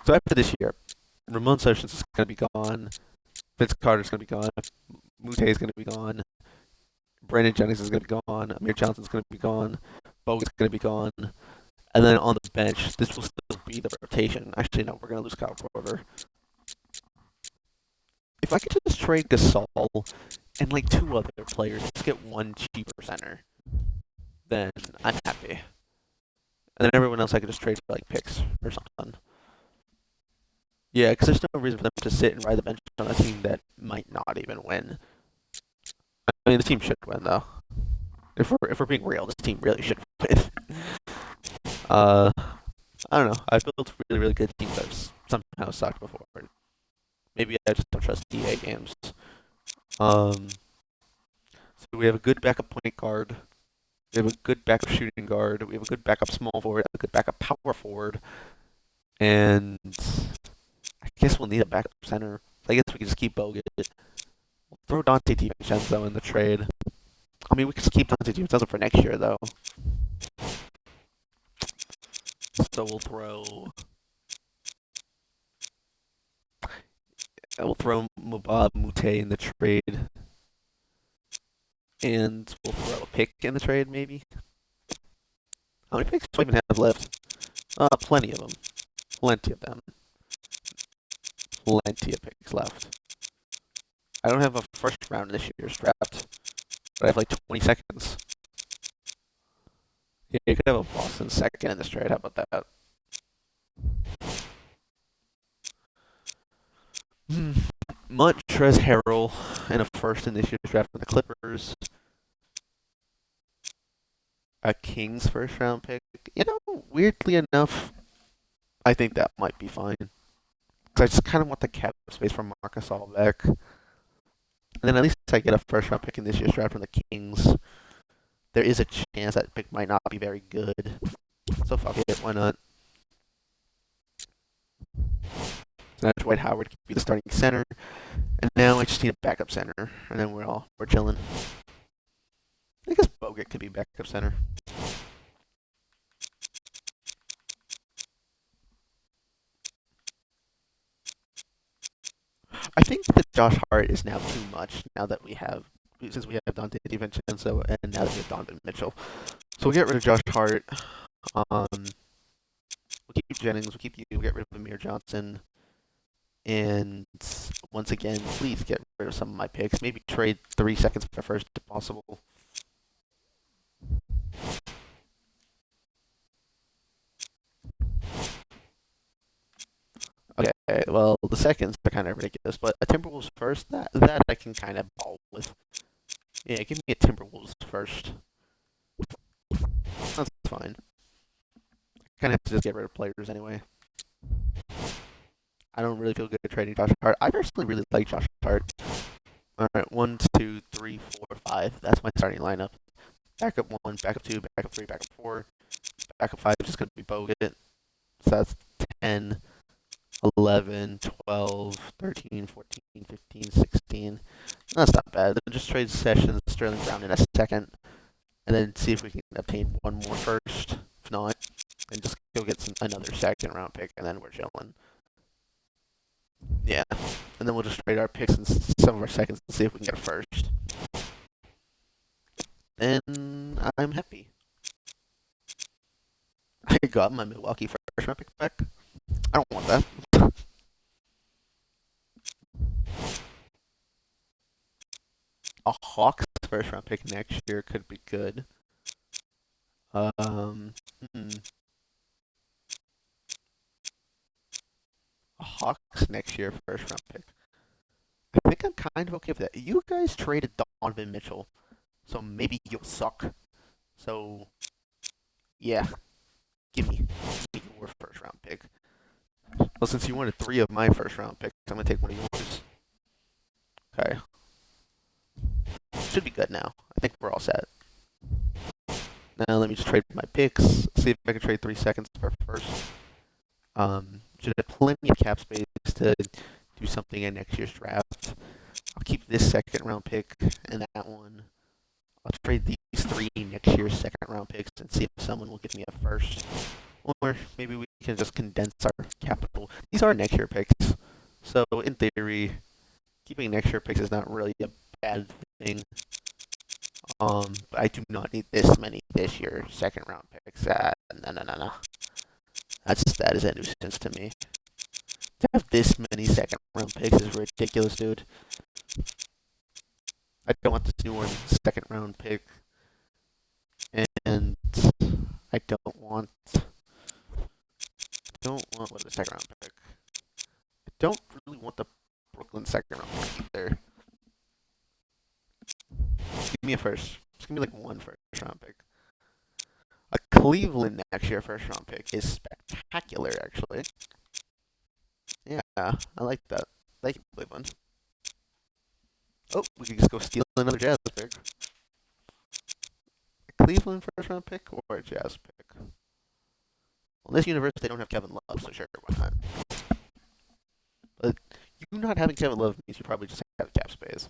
So after this year, Ramon Sessions is going to be gone. Vince Carter's going to be gone. Mute is going to be gone. Brandon Jennings is going to be gone. Amir Johnson's going to be gone. Bogut's going to be gone. And then on the bench, this will still be the rotation. Actually, no, we're going to lose Kyle Porter. If I could just trade Gasol and like 2 other players, just get 1 cheaper center, then I'm happy. And then everyone else I could just trade for like picks or something. Yeah, because there's no reason for them to sit and ride the bench on a team that might not even win. I mean, the team should win though. If we're being real, this team really should win. I don't know. I've built really good teams that have somehow sucked before. Maybe I just don't trust DA games. So we have a good backup point guard. We have a good backup shooting guard. We have a good backup small forward. A good backup power forward. And I guess we'll need a backup center. I guess we can just keep Bogut. We'll throw Dante DiVincenzo in the trade. I mean, we can just keep Dante DiVincenzo for next year, though. So we'll throw Mubab Mute in the trade. And we'll throw a pick in the trade, maybe. How many picks do we even have left? Plenty of them. Plenty of them. Plenty of picks left. I don't have a first round in this year's draft, but I have like 20 seconds. Yeah, you could have a Boston second in this trade. How about that? Montrezl Harrell and a first in this year's draft for the Clippers. A Kings first round pick. You know, weirdly enough, I think that might be fine. Because I just kind of want the cap space for Marcus All back. And then at least I get a first round pick in this year's draft from the Kings. There is a chance that pick might not be very good. So fuck it, why not? So now Dwight Howard can be the starting center. And now I just need a backup center. And then we're chilling. I guess Bogut could be backup center. I think that Josh Hart is now too much now that we have since we have Dante DiVincenzo and now that we have Donovan Mitchell. So we'll get rid of Josh Hart. We'll keep Jennings. We'll keep you. We'll get rid of Amir Johnson. And once again, please get rid of some of my picks. Maybe trade 3 seconds for first if possible. Okay, well, the seconds are kind of ridiculous, but a Timberwolves first, that I can kind of ball with. Yeah, give me a Timberwolves first. That's fine. I kind of have to just get rid of players anyway. I don't really feel good trading Josh Hart. I personally really like Josh Hart. All right, 1, 2, 3, 4, 5. That's my starting lineup. Backup 1, backup 2, backup 3, backup 4. Backup 5 is just going to be Bogut. So that's 10, 11, 12, 13, 14, 15, 16. That's not bad. Then just trade Sessions, Sterling Brown in a second, and then see if we can obtain one more first. If not, and just go get another second round pick, and then we're chilling. Yeah, and then we'll just trade our picks and some of our seconds and see if we can get a first. And I'm happy. I got my Milwaukee first round pick back. I don't want that. A Hawks first round pick next year could be good. Hmm. A Hawks next year first round pick. I think I'm kind of okay with that. You guys traded Donovan Mitchell, so maybe you'll suck. So yeah, give me your first round pick. Well, since you wanted 3 of my first round picks, I'm gonna take one of yours. Okay. Should be good now. I think we're all set. Now let me just trade my picks. See if I can trade 3 seconds for first. Should have plenty of cap space to do something in next year's draft. I'll keep this second round pick and that one. I'll trade these 3 next year's second round picks and see if someone will give me a first. Or maybe we can just condense our capital. These are next year picks. So in theory, keeping next year picks is not really a bad thing. But I do not need this many this year second round picks. No. That is a nuisance to me. To have this many second round picks is ridiculous, dude. I don't want this New Orleans second round pick. And I don't want what is a second round pick? I don't really want the Brooklyn second round pick either. Give me a first. Just give me like one first round pick. A Cleveland next year first round pick is spectacular, actually. Yeah, I like that. Thank you, Cleveland. Oh, we can just go steal another Jazz pick. A Cleveland first round pick or a Jazz pick? Well, in this universe, they don't have Kevin Love, so sure, why not? But you not having Kevin Love means you probably just have cap space.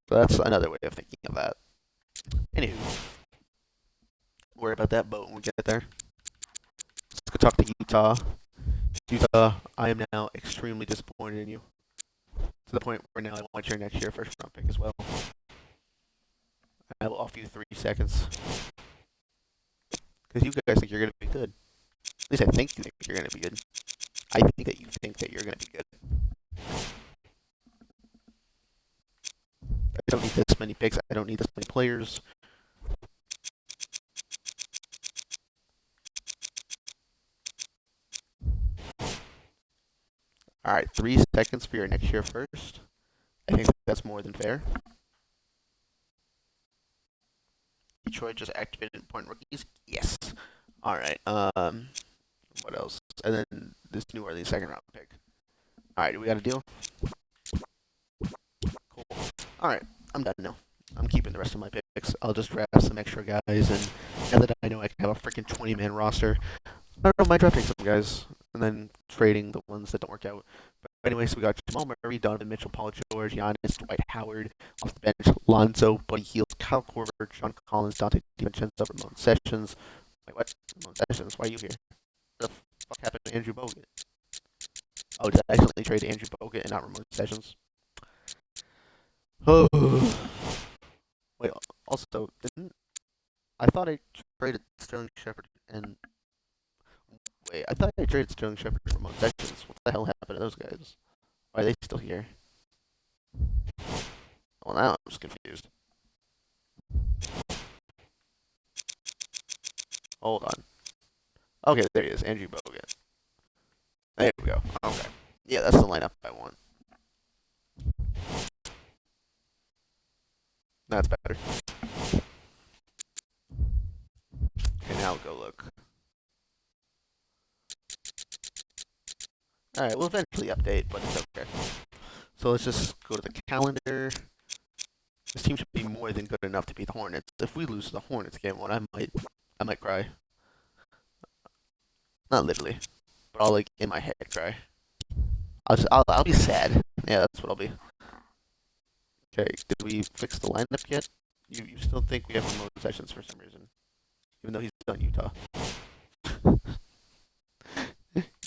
So that's another way of thinking of that. Anywho, worry about that boat when we get there. Let's go talk to Utah. Utah, I am now extremely disappointed in you. To the point where now I want your next year first round pick as well. I will offer you 3 seconds. Because you guys think you're going to be good. At least I think you think you're going to be good. I think that you think that you're going to be good. I don't need this many picks. I don't need this many players. Alright, 3 seconds for your next year first. I think that's more than fair. Detroit just activated important rookies. Yes. Alright, what else? And then this New Orleans second round pick. Alright, do we got a deal? Cool. Alright, I'm done now. I'm keeping the rest of my picks. I'll just draft some extra guys, and now that I know I can have a freaking 20-man roster, I don't mind drafting some guys, and then trading the ones that don't work out. But Anyways, we got Jamal Murray, Donovan Mitchell, Paul George, Giannis, Dwight Howard, off the bench, Lonzo, Buddy Hield, Kyle Korver, John Collins, Dante DiVincenzo, Ramon Sessions. Wait, what? Ramon Sessions? Why are you here? What the fuck happened to Andrew Bogut? Oh, did I accidentally trade Andrew Bogut and not Ramon Sessions? Oh. Wait, also, didn't I thought I traded Sterling Shepard and wait, I thought I traded Sterling Shepard and Ramon Sessions. What the hell happened to those guys? Why are they still here? Well, now I'm just confused. Hold on. Okay, there he is, Andrew Bogut. There we go. Okay. Yeah, that's the lineup I want. That's better. Okay, now we'll go look. Alright, we'll eventually update, but it's okay. So let's just go to the calendar. This team should be more than good enough to beat the Hornets. If we lose the Hornets game one, I might cry. Not literally, but I'll like in my head cry. I'll be sad. Yeah, that's what I'll be. Okay, did we fix the lineup yet? You still think we have Ramon Sessions for some reason, even though he's on Utah.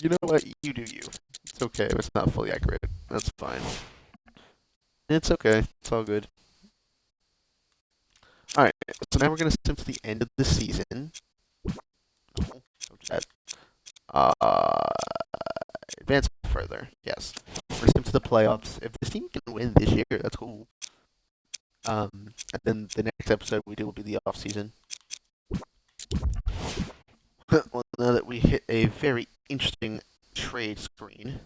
You know what? You do you. It's okay if it's not fully accurate. That's fine. It's okay. It's all good. Alright, so now we're going to sim to the end of the season. No, don't do that. Advance further. Yes. We're sim to the playoffs. If this team can win this year, that's cool. And then the next episode we do will be the off season. Well, now that we hit a very interesting trade screen,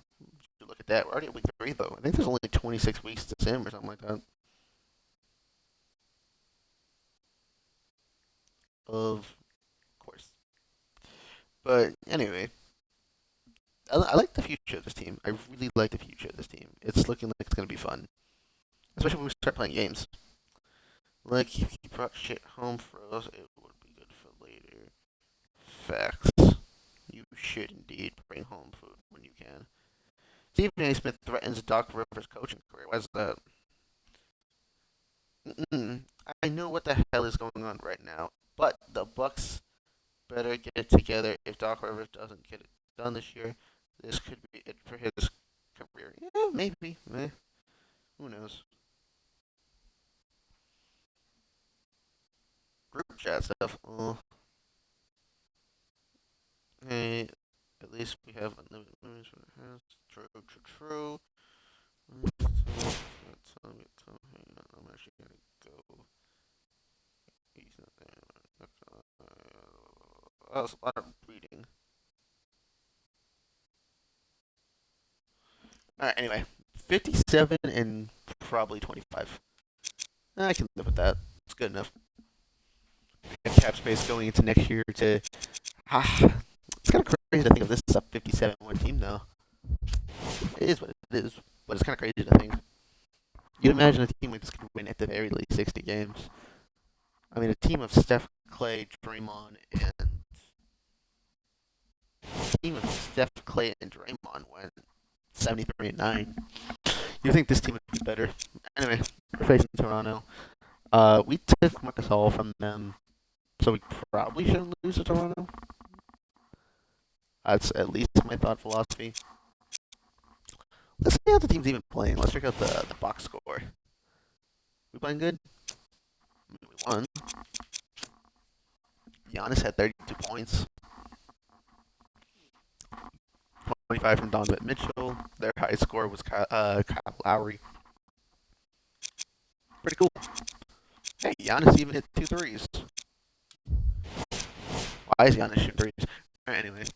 look at that. We're already at week 3, though. I think there's only 26 weeks to sim or something like that. Of course. But anyway, I like the future of this team. I really like the future of this team. It's looking like it's going to be fun. Especially when we start playing games. Like, if you brought shit home for us, it would be good for later. Facts. You should indeed bring home food when you can. Stephen A. Smith threatens Doc Rivers' coaching career. Why's that? I know what the hell is going on right now, but the Bucks better get it together. If Doc Rivers doesn't get it done this year, this could be it for his career. Yeah, maybe. Who knows? Group chat stuff. Hey, at least we have unlimited movies for the house. True. I'm actually gonna go. He's not there. That was a lot of reading. Alright, anyway. 57 and probably 25. I can live with that. It's good enough. Cap space going into next year to. It's kind of crazy to think of this as a 57-win team, though. It is what it is, but it's kind of crazy to think. You'd imagine a team like this could win at the very least 60 games. I mean, a team of Steph, Clay, Draymond, and went 73-9. You think this team would be better? Anyway, we're facing Toronto. We took Marcus Hall from them, so we probably shouldn't lose to Toronto. That's at least my thought philosophy. Let's see how the team's even playing. Let's check out the box score. We playing good? I mean, we won. Giannis had 32 points. 25 from Donovan Mitchell. Their high score was Kyle Lowry. Pretty cool. Hey, Giannis even hit 2 threes. Why is Giannis shooting threes? Alright, anyway.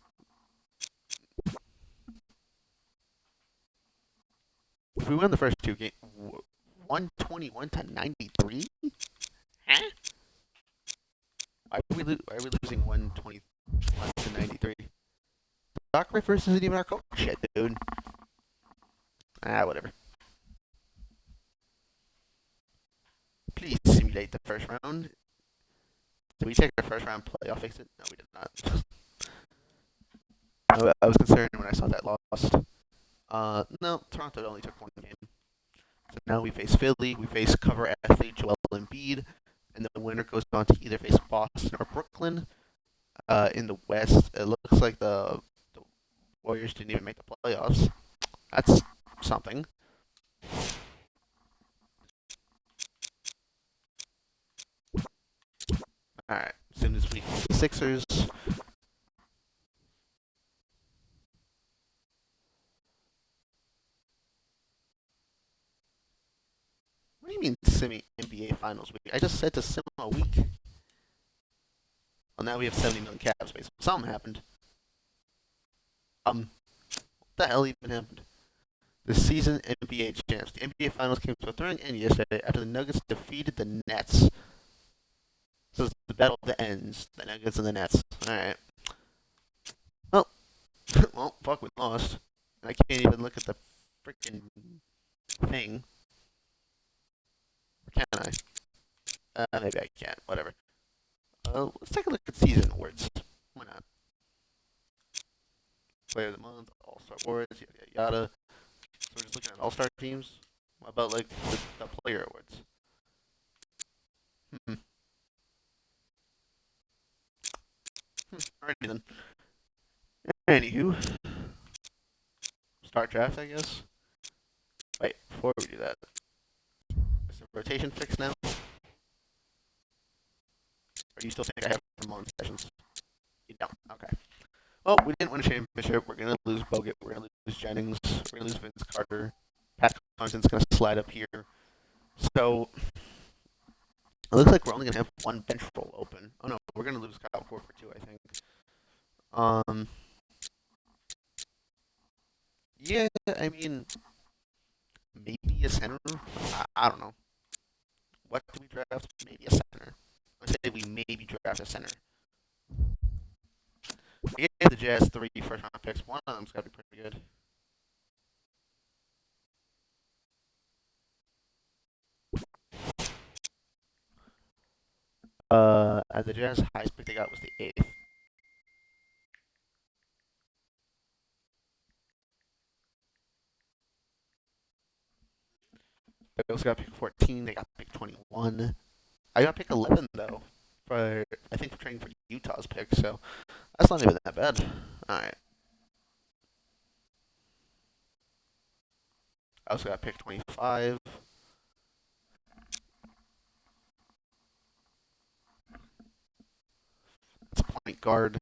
If we win the first 2 games, 121 to 93? Huh? Why are we losing 121 to 93? Doc Rivers isn't even our coach yet, dude. Whatever. Please simulate the first round. Did we take our first round playoff exit? No, we did not. I was concerned when I saw that lost. No, Toronto only took one game. So now we face Philly, we face cover athlete Joel Embiid, and the winner goes on to either face Boston or Brooklyn. In the West, it looks like the Warriors didn't even make the playoffs. That's something. All right, soon this week the Sixers. What do you mean semi NBA Finals week? I just said to sim a week. Well, now we have 70 million cap space. Something happened. What the hell even happened? The season NBA champs. The NBA Finals came to a thrilling end yesterday after the Nuggets defeated the Nets. So it's the battle of the ends, the Nuggets and the Nets. All right. Well, well, fuck, we lost. I can't even look at the freaking thing. Or can I? Maybe I can't. Whatever. Let's take a look at season awards. Why not? Player of the month, All Star awards, yada yada yada. So we're just looking at All Star teams. What about like the player awards? Hmm. Alrighty then. Anywho, start draft, I guess. Wait, before we do that, is the rotation fixed now? Or do you still think I have Ramon sessions? You don't. Okay. Well, we didn't win a championship. We're gonna lose Bogut. We're gonna lose Jennings. We're gonna lose Vince Carter. Pat Connaughton's gonna slide up here. So it looks like we're only gonna have one bench role open. Oh no, we're gonna lose Kyle Korver too, I think. Um, yeah, I mean, maybe a center. I don't know. What do we draft? Maybe a center. Let's say we maybe draft a center. I gave the Jazz 3 first round picks. One of them's got to be pretty good. At the Jazz, highest pick they got was the eighth. They also got pick 14. They got pick 21. I got pick 11 though. For I think for trading for Utah's pick, so that's not even that bad. All right. I also got pick 25. That's a point guard,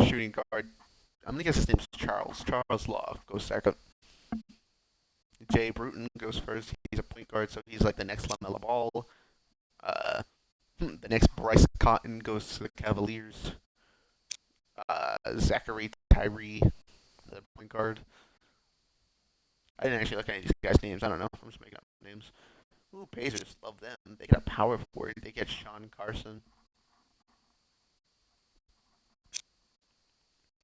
shooting guard. I'm gonna guess his name's Charles. Charles Law goes second. Jay Bruton goes first. He's a point guard, so he's like the next LaMelo Ball. Uh, the next Bryce Cotton goes to the Cavaliers. Zachary Tyree, the point guard. I didn't actually look at any of these guys' names. I don't know. I'm just making up names. Ooh, Pacers, love them. They got a power forward. They get Sean Carson.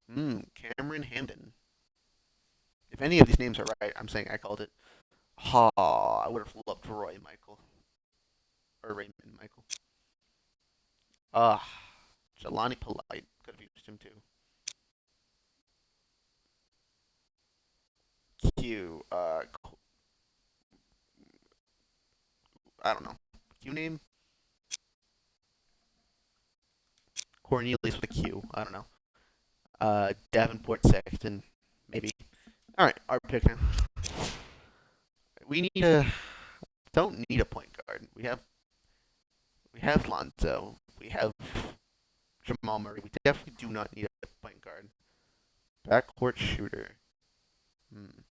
Cameron Hamden. If any of these names are right, I'm saying I called it. Ha! I would have loved Roy Michael or Raymond Michael. Ah, Jelani Polite could have used him too. Q. I don't know. Q name Cornelius with a Q. I don't know. Davenport Sexton, maybe. All right, our pick now. We need a don't need a point guard. We have Lonzo. We have Jamal Murray. We definitely do not need a point guard. Backcourt shooter. Hmm.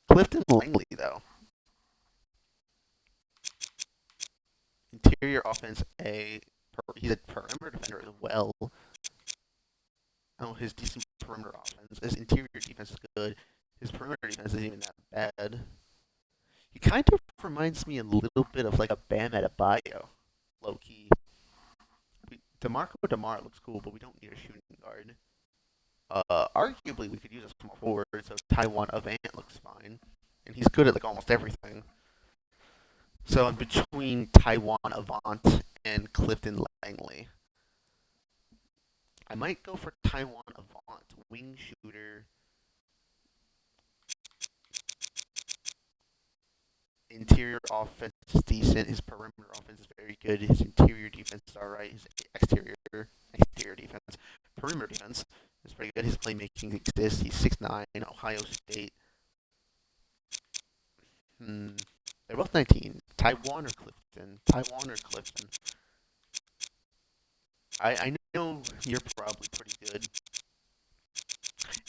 Clifton Langley though. Interior offense A. He's a perimeter defender as well. Oh, his decent perimeter offense. His interior defense is good. His perimeter defense isn't even that bad. He kind of reminds me a little bit of like a Bam Adebayo, low key. Demarco Demar looks cool, but we don't need a shooting guard. Arguably we could use a small forward, so Taiwan Avant looks fine, and he's good at like almost everything. So I'm between Taiwan Avant and Clifton Langley. I might go for Taiwan Avant, wing shooter, interior offense is decent. His perimeter offense is very good. His interior defense is alright. His exterior defense, perimeter defense is pretty good. His playmaking exists. He's 6'9", Ohio State. They're both 19. Taiwan or Clifton? Taiwan or Clifton? I know you're probably pretty good.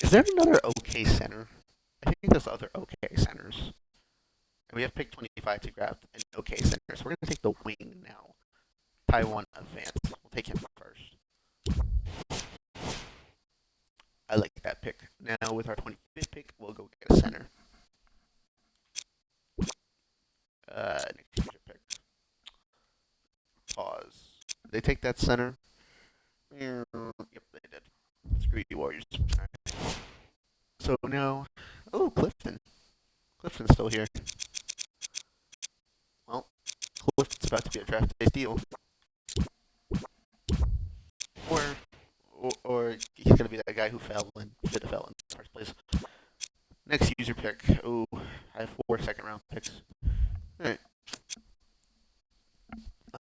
Is there another OK center? I think there's other OK centers. And we have pick 25 to grab an OK center, so we're going to take the wing now. Taiwan Advance. We'll take him first. I like that pick. Now with our 25th pick, we'll go get a center. Next user pick. Pause. Did they take that center? Yep, they did. Screw you, Warriors. Right. So now, oh, Clifton. Clifton's still here. Well, Clifton's about to be a draft day deal. Or he's gonna be that guy who fell and should have fell in the first place. Next user pick. Ooh, I have 4 second-round picks. All right.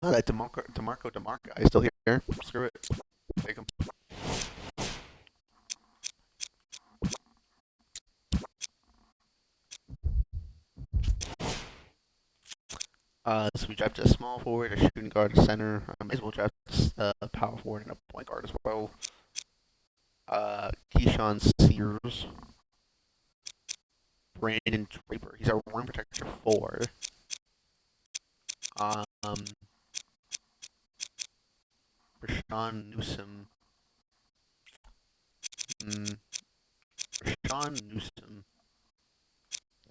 Oh, that DeMarco guy is still here. Screw it. Take him. So we draft a small forward, a shooting guard, a center. I might as well draft a power forward and a point guard as well. Keyshawn Sears. Brandon Draper. He's our rim protector 4. Rashawn Newsom. Rashawn Newsom.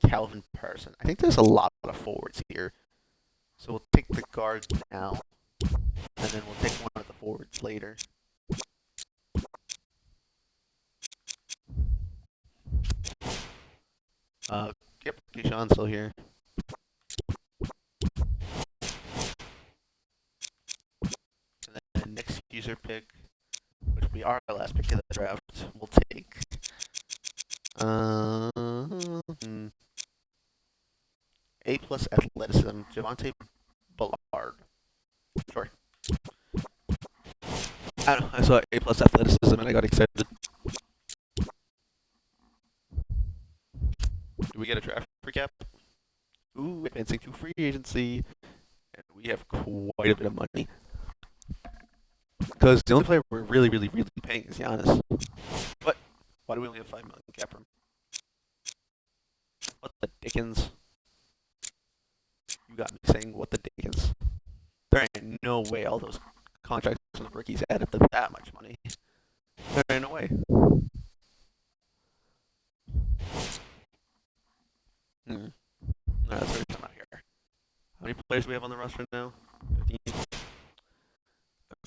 Calvin Person. I think there's a lot of forwards here. So we'll take the guard now. And then we'll take one of the forwards later. Yep, Keyshawn's still here. And then next user pick, which will be our last pick of the draft, we'll take A+ athleticism, Javante Ballard. Sure. I don't know, I saw A+ athleticism and I got excited. Do we get a draft recap? Ooh, advancing to free agency. And we have quite a bit of money. Because the only player we're really paying is Giannis. What? Why do we only have $5 million cap room? What the dickens? You got me saying what the dickens. There ain't no way all those contracts from the rookies add up to that much money. There ain't no way. No, that's very come out here. How many players do we have on the roster now? 15.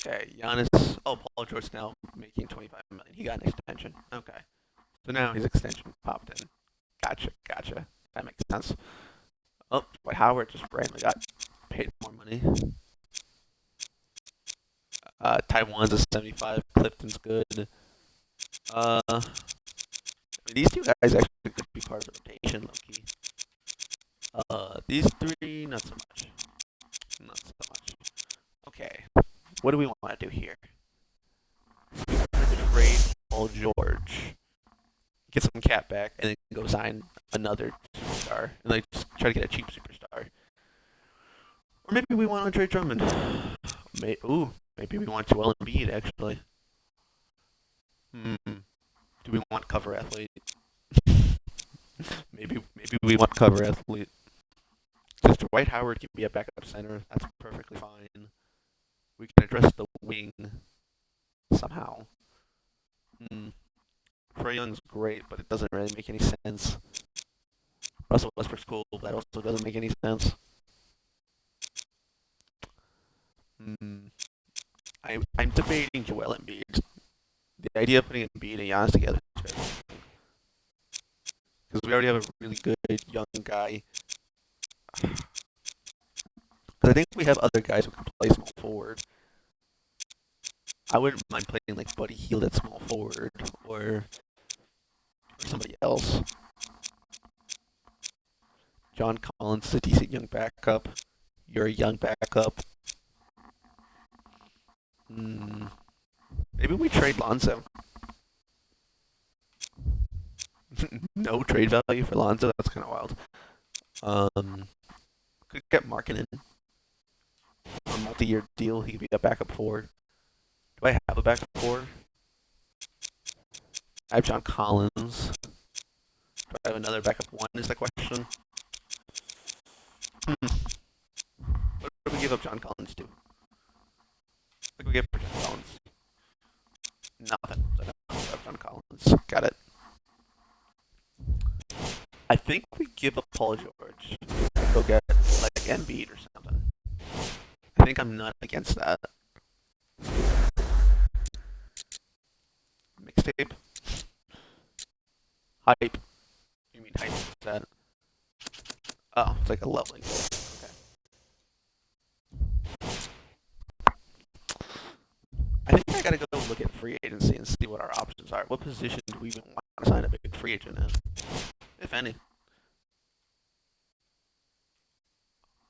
Okay, Giannis. Oh, Paul George now making $25 million. He got an extension. Okay, so now his extension popped in. Gotcha. That makes sense. Oh, Dwight Howard just randomly got paid more money. Taiwan's a 75. Clifton's good. I mean, these two guys actually could be part of the rotation, low-key. These three, not so much. Okay, what do we want to do here? We want to trade Paul George, get some cap back, and then go sign another superstar, and like just try to get a cheap superstar. Or maybe we want Andre Drummond. Maybe we want Joel Embiid, actually. Do we want cover athlete? maybe we want cover athlete. Because Dwight Howard can be a backup center. That's perfectly fine. We can address the wing somehow. Trae Young's great, but it doesn't really make any sense. Russell Westbrook's cool, but that also doesn't make any sense. I'm debating Joel Embiid. The idea of putting Embiid and Giannis together is very interesting. Because we already have a really good young guy. Because I think we have other guys who can play small forward. I wouldn't mind playing like Buddy Hield at small forward or somebody else. John Collins is a decent young backup. You're a young backup. Maybe we trade Lonzo. No trade value for Lonzo. That's kind of wild. Could get Markkinen on a multi-year deal. He could be a backup forward. Do I have a backup forward? I have John Collins. Do I have another backup one? Is the question. What do we give up John Collins to? What do we give for John Collins? Nothing. So I don't give up John Collins. Got it. I think we give up Paul George. Go get like Embiid or something. I think I'm not against that. Mixtape? Hype. You mean hype? Is that? Oh, it's like a leveling. Okay. I think I gotta go look at free agency and see what our options are. What position do we even want to sign a big free agent in? If any.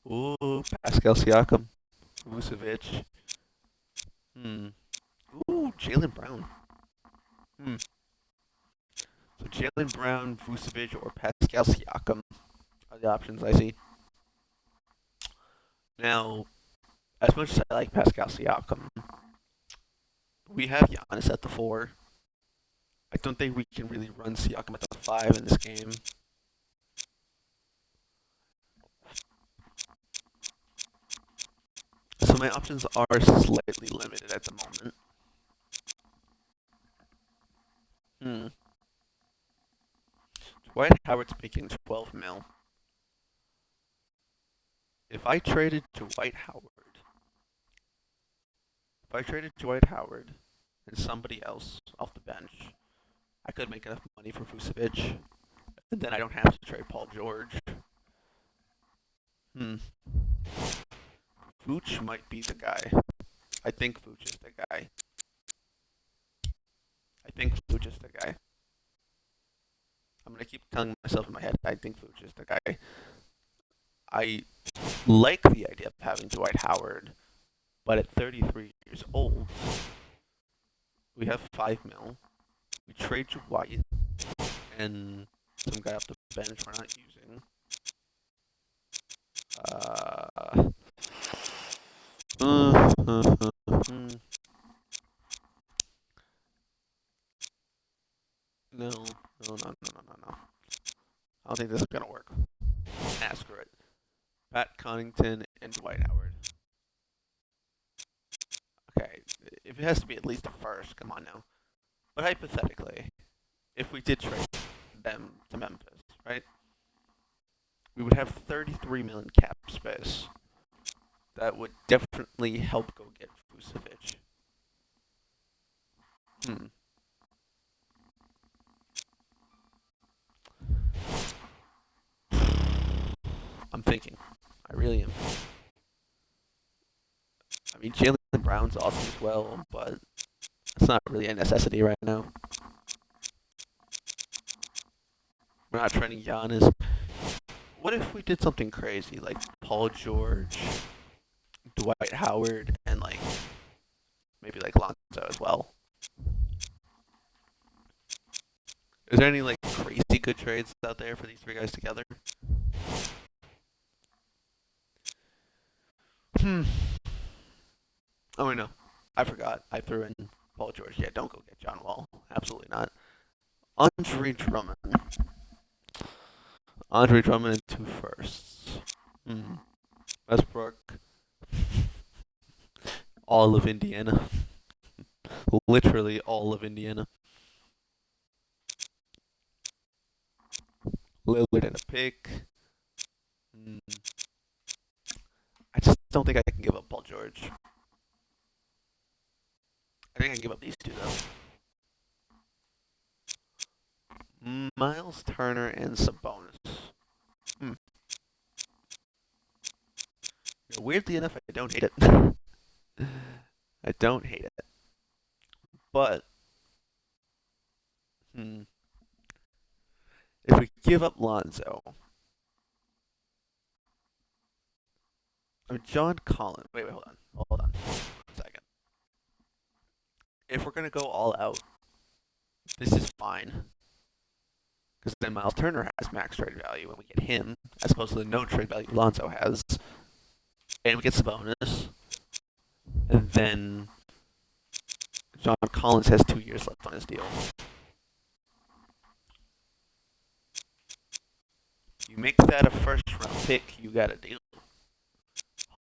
Ooh, Pascal Siakam. Vucevic. Ooh, Jaylen Brown. So Jaylen Brown, Vucevic, or Pascal Siakam are the options I see. Now, as much as I like Pascal Siakam, we have Giannis at the 4. I don't think we can really run Siakam at the 5 in this game. So my options are slightly limited at the moment. Dwight Howard's making 12 mil. If I traded Dwight Howard and somebody else off the bench, I could make enough money for Vucevic. And then I don't have to trade Paul George. Vooch might be the guy. I think Vooch is the guy. I'm gonna keep telling myself in my head, I think Vooch is the guy. I like the idea of having Dwight Howard, but at 33 years old, we have 5 mil. We trade Dwight and some guy off the bench we're not using. No. I don't think this is gonna work. Screw it. Pat Connaughton and Dwight Howard. Okay, if it has to be at least a first, come on now. But hypothetically, if we did trade them to Memphis, right? We would have 33 million cap space. That would definitely help go get Vucevic. I'm thinking. I really am. I mean, Jaylen Brown's awesome as well, but it's not really a necessity right now. We're not training Giannis. What if we did something crazy, like Paul George, Dwight Howard, and like maybe like Lonzo as well? Is there any like crazy good trades out there for these 3 guys together? Oh wait, no. I forgot. I threw in Paul George. Yeah, don't go get John Wall. Absolutely not. Andre Drummond. Andre Drummond and 2 firsts. Westbrook. All of Indiana. Literally all of Indiana. Lillard and a pick. I just don't think I can give up Paul George. I think I can give up these 2 though. Miles Turner and Sabonis. Weirdly enough, I don't hate it. I don't hate it. But hmm, if we give up Lonzo, John Collins. Wait, hold on, 1 second. If we're gonna go all out, this is fine. Because then Miles Turner has max trade value, and we get him, as opposed to the no trade value Lonzo has, and we get the bonus. And then John Collins has 2 years left on his deal. You make that a first round pick, you got a deal.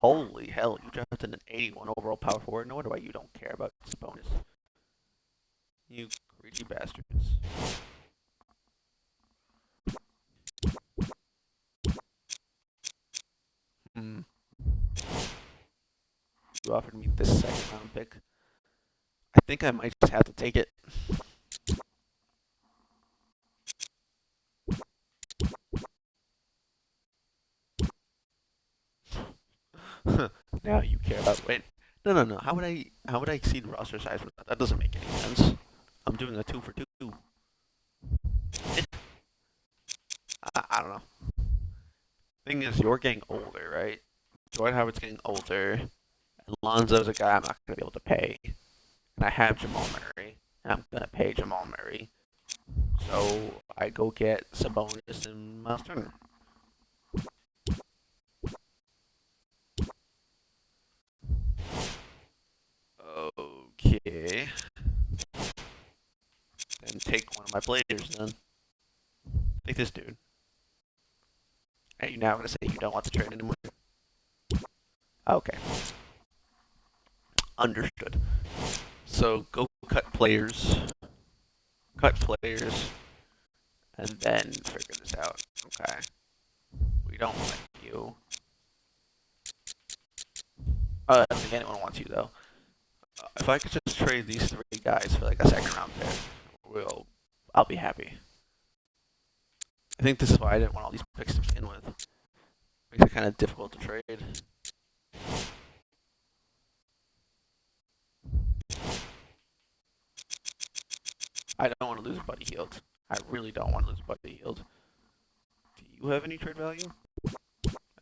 Holy hell, you drafted an 81 overall power forward. No wonder why you don't care about this bonus. You greedy bastards. Hmm. You offered me this second round pick. I think I might just have to take it. Now you care about. Wait, no. How would I exceed roster size with that? That doesn't make any sense. I'm doing a 2 for 2. I don't know. Thing is, you're getting older, right? Dwight Howard's getting older, and Lonzo's a guy I'm not gonna be able to pay. And I have Jamal Murray, and I'm gonna pay Jamal Murray. So I go get Sabonis and Miles Turner. Okay. Then take one of my players then. Take this dude. And you're now gonna say you don't want the trade anymore? Okay. Understood. So go cut players. Cut players. And then figure this out. Okay. We don't like you. I don't think anyone wants you though. If I could just trade these 3 guys for like a second round pick, I'll be happy. I think this is why I didn't want all these picks to begin with. Makes it kind of difficult to trade. I don't want to lose Buddy Hield. I really don't want to lose Buddy Hield. Do you have any trade value?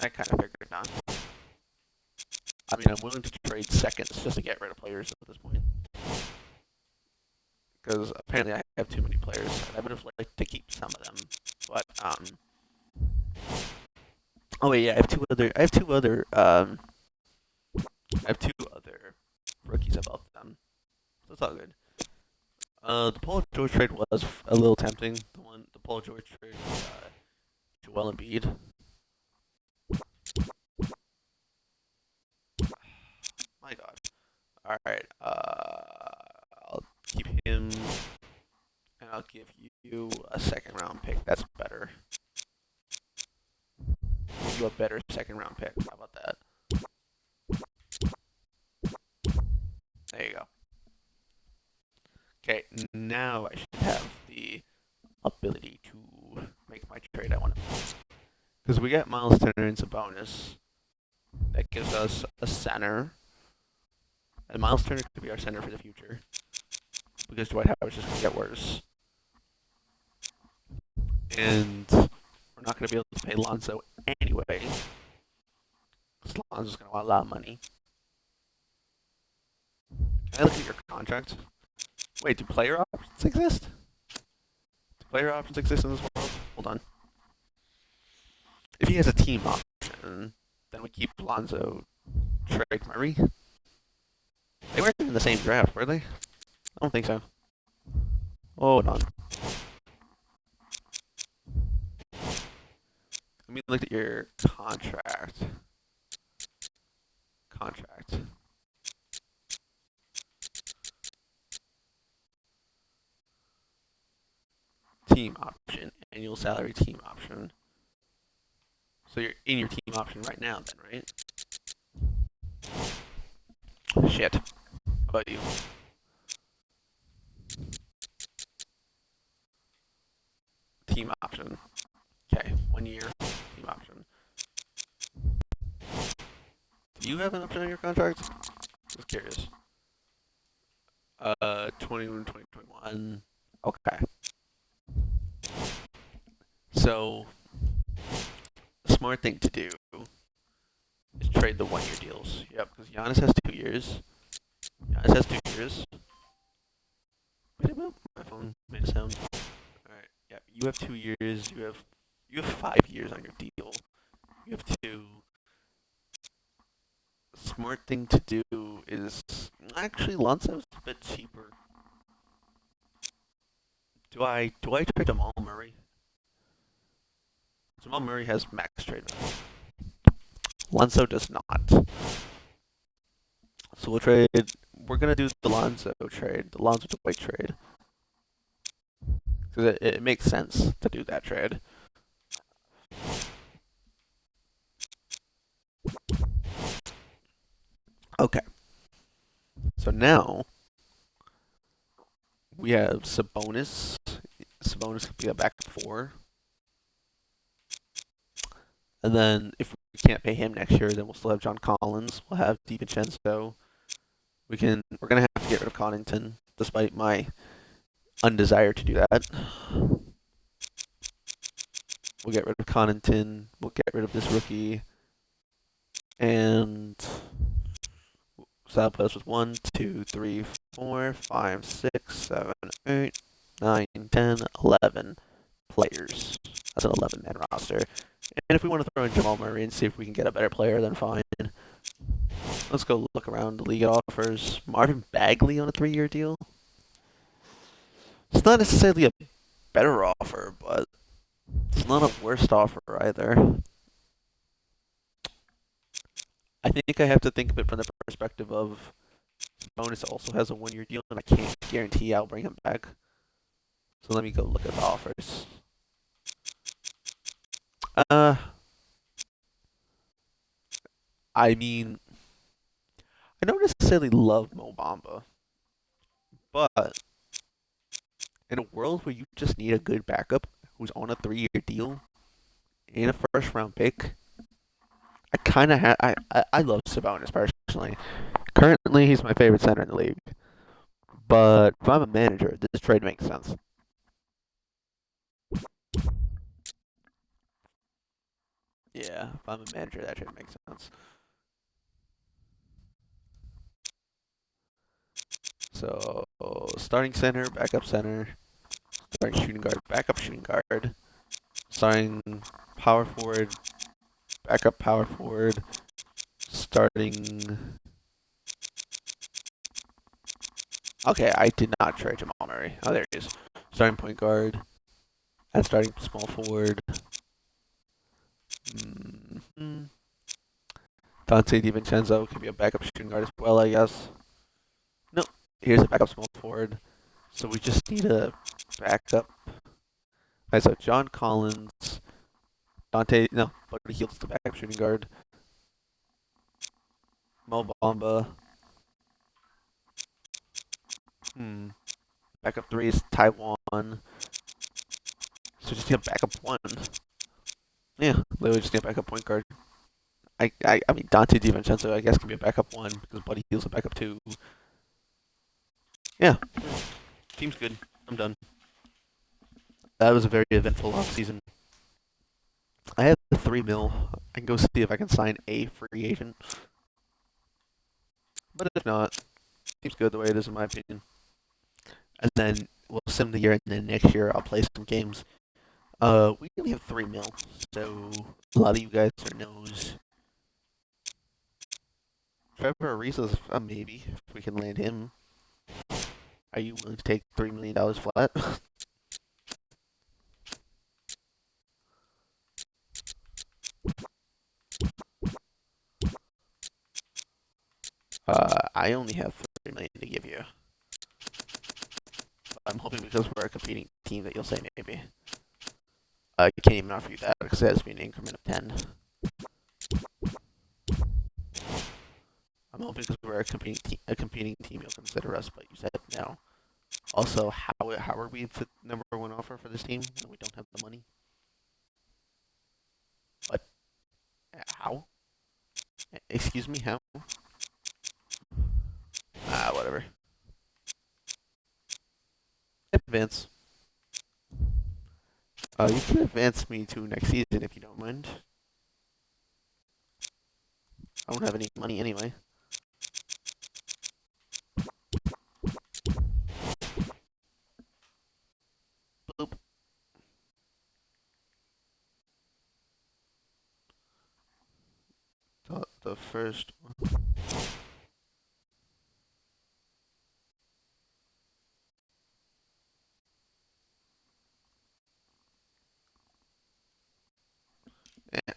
I kind of figured not. I mean, I'm willing to trade seconds just to get rid of players at this point. Because apparently I have too many players, and I would have liked to keep some of them. But, oh wait, yeah, I have two other rookies above them. So it's all good. The Paul George trade was a little tempting. The Paul George trade was Joel Embiid. My God. All right. I'll keep him, and I'll give you a second round pick. That's better. I'll give you a better second round pick. How about that? There you go. Okay, now I should have the ability to make my trade I want to make. Because we get Miles Turner into bonus. That gives us a center. And Miles Turner could be our center for the future. Because Dwight Howard's just going to get worse. And we're not going to be able to pay Lonzo anyway. Because Lonzo's going to want a lot of money. Can I look at your contract? Wait, do player options exist? Do player options exist in this world? Hold on. If he has a team option, then we keep Lonzo, trade Murray. They weren't in the same draft, were they? I don't think so. Hold on. Let me look at your contract. Team option. Annual salary team option. So you're in your team option right now then, right? Shit. How about you? Team option. Okay, 1 year team option. Do you have an option on your contract? Just curious. 21, 2021. Okay. So, smart thing to do is trade the 1 year deals. Yep, because Giannis has 2 years. Giannis has 2 years. Wait, well, my phone made a sound. Alright, yeah, you have 2 years. You have 5 years on your deal. You have two. Smart thing to do is actually Lonzo's a bit cheaper. Do I trade Jamal Murray? Jamal Murray has max trade value. Lonzo does not. So we'll trade. We're gonna do the Lonzo trade, the Lonzo to White trade, because it makes sense to do that trade. Okay. So now we have Sabonis. Sabonis could be a backup four, and then if we can't pay him next year, then we'll still have John Collins. We'll have DiVincenzo. We're gonna have to get rid of Connaughton, despite my undesire to do that. We'll get rid of Connaughton. We'll get rid of this rookie, and so that puts us with 1, 2, 3, 4, 5, 6, 7, 8, 9, 10, 11 players. That's an 11-man roster. And if we want to throw in Jamal Murray and see if we can get a better player, then fine. Let's go look around the league. It offers Marvin Bagley on a 3-year deal. It's not necessarily a better offer, but it's not a worst offer either. I think I have to think of it from the perspective of Bonus also has a 1-year deal, and I can't guarantee I'll bring him back. So let me go look at the offers. Uh, I mean, I don't necessarily love Mo Bamba, but in a world where you just need a good backup who's on a 3-year deal and a first-round pick, I kind of I love Sabonis personally. Currently, he's my favorite center in the league. But if I'm a manager, this trade makes sense. Yeah, if I'm a manager, that trade makes sense. So, starting center, backup center, starting shooting guard, backup shooting guard, starting power forward, backup power forward, starting. Okay, I did not trade Jamal Murray. Oh, there he is. Starting point guard and starting small forward. Mm-hmm. Dante DiVincenzo could be a backup shooting guard as well, I guess. No, here's a backup small forward. So we just need a backup. Alright, so John Collins, no, Buddy Hield's the backup shooting guard. Mo Bamba. Backup three is Taiwan. So just need a backup one. Yeah, literally just need a backup point guard. I mean Dante DiVincenzo I guess can be a backup one because Buddy Hield's a backup two. Yeah, team's good. I'm done. That was a very eventful off season. I have 3 mil. I can go see if I can sign a free agent. But if not, seems good the way it is in my opinion. And then we'll sim the year, and then next year I'll play some games. We only have 3 mil, so a lot of you guys are knows. Trevor Ariza's a maybe if we can land him. Are you willing to take $3 million flat? I only have 3 million to give you. I'm hoping because we're a competing team that you'll say maybe. I can't even offer you that because it has to be an increment of 10. I'm hoping because we're a competing team you'll consider us, but you said no. Also, how are we the #1 offer for this team when we don't have the money? What? How? Excuse me, how? Whatever. advance. You can advance me to next season if you don't mind. I don't have any money anyway. Boop. The first one.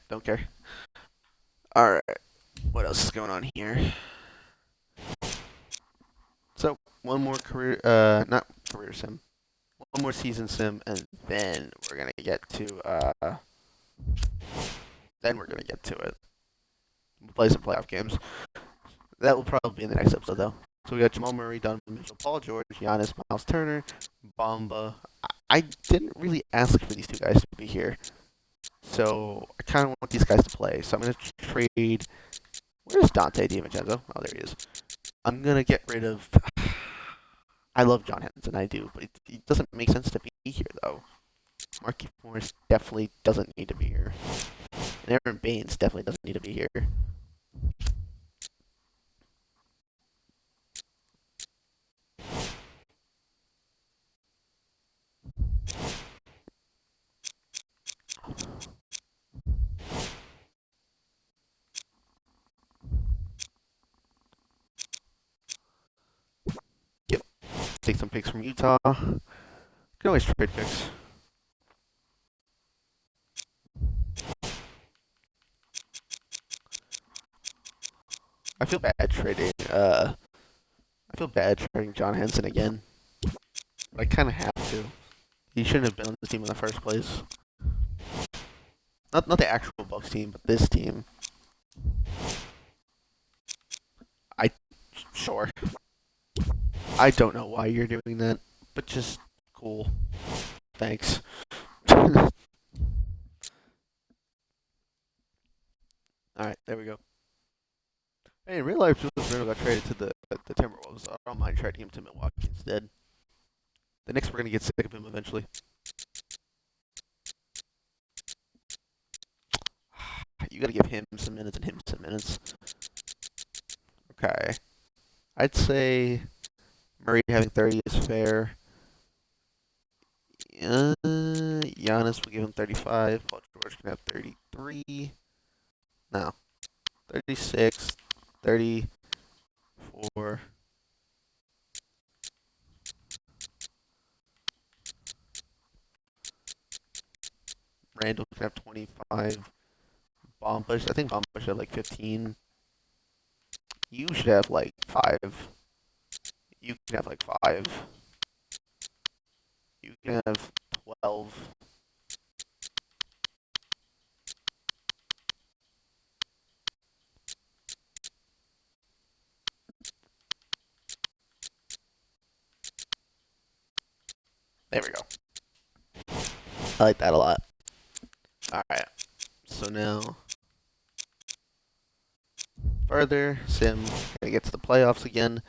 Don't care. Alright. What else is going on here? So, one more career, not career sim. One more season sim, and then we're gonna get to, then we're gonna get to it. We'll play some playoff games. That will probably be in the next episode, though. So we got Jamal Murray, Donovan Mitchell, Paul George, Giannis, Miles Turner, Bamba. I didn't really ask for these two guys to be here, so I kind of want these guys to play. So I'm gonna trade. Where's Dante DiVincenzo? Oh, there he is. I'm gonna get rid of. I love John Henson, I do, but it doesn't make sense to be here though. Markieff Morris definitely doesn't need to be here, and Aaron Baines definitely doesn't need to be here. Yep. Take some picks from Utah. Can always trade picks. I feel bad trading. I feel bad trading John Henson again. But I kind of have to. He shouldn't have been on this team in the first place. Not the actual Bucks team, but this team. I sure. I don't know why you're doing that, but just cool. Thanks. All right, there we go. Hey, in real life, Julius Randle got traded to the Timberwolves. So I don't mind trading him to Milwaukee instead. The Knicks were gonna get sick of him eventually. You gotta give him some minutes and him some minutes. Okay. I'd say Murray having 30 is fair. Giannis will give him 35. Paul George can have 33. No. 36, 34. Randall can have 25. Bomba, I think Bomba should have like 15. You should have like 5. You can have like 5. You can have 12. There we go. I like that a lot. Alright. So now, further, Sim, gonna get to the playoffs again.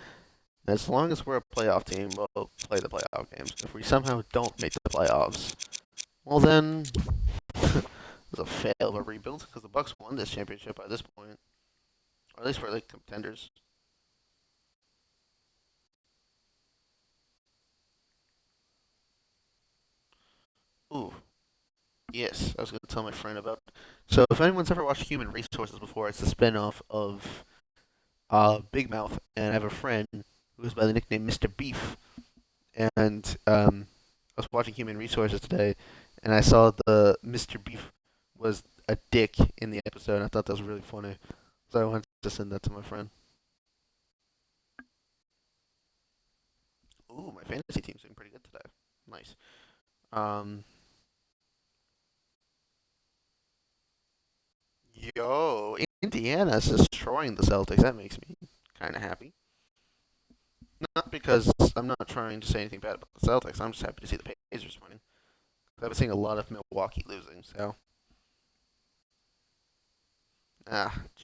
As long as we're a playoff team, we'll play the playoff games. If we somehow don't make the playoffs, well then, it's a fail of a rebuild because the Bucks won this championship by this point, or at least we're like contenders. Ooh, yes, I was gonna tell my friend about. So if anyone's ever watched Human Resources before, it's a spinoff of Big Mouth, and I have a friend who goes by the nickname Mr. Beef, and I was watching Human Resources today, and I saw the Mr. Beef was a dick in the episode, and I thought that was really funny. So I wanted to send that to my friend. Ooh, my fantasy team's doing pretty good today. Nice. Um, yo, Indiana's destroying the Celtics. That makes me kind of happy. Not because I'm not trying to say anything bad about the Celtics. I'm just happy to see the Pacers winning. I've been seeing a lot of Milwaukee losing, so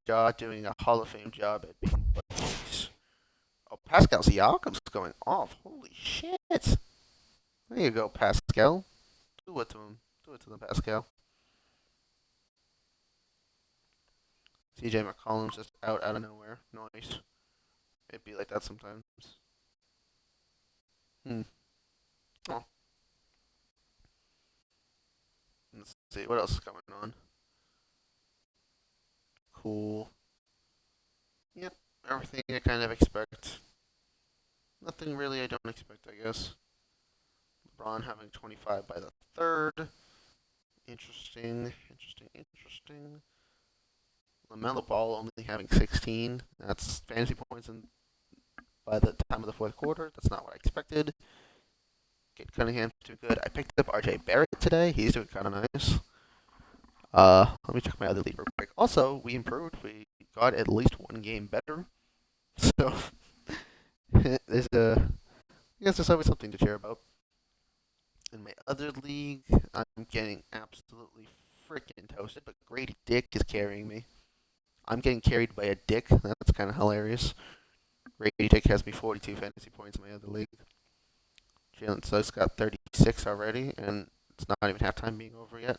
Ja doing a Hall of Fame job at being butt. Oh, Pascal Siakam's going off. Holy shit. There you go, Pascal. Do it to him. Do it to them, Pascal. CJ McCollum's just out of nowhere. Nice. It'd be like that sometimes. Hmm. Oh, let's see what else is going on. Cool. Yep. Everything I kind of expect. Nothing really I don't expect, I guess. LeBron having 25 by the third. Interesting. Interesting. LaMelo Ball only having 16. That's fantasy points by the time of the fourth quarter. That's not what I expected. Kate Cunningham's too good. I picked up RJ Barrett today. He's doing kind of nice. Let me check my other league real quick. Also, we improved. We got at least one game better. So there's I guess there's always something to cheer about. In my other league, I'm getting absolutely freaking toasted, but Grady Dick is carrying me. I'm getting carried by a dick. That's kind of hilarious. Grady Dick has me 42 fantasy points in my other league. Jalen Suggs got 36 already, and it's not even halftime being over yet.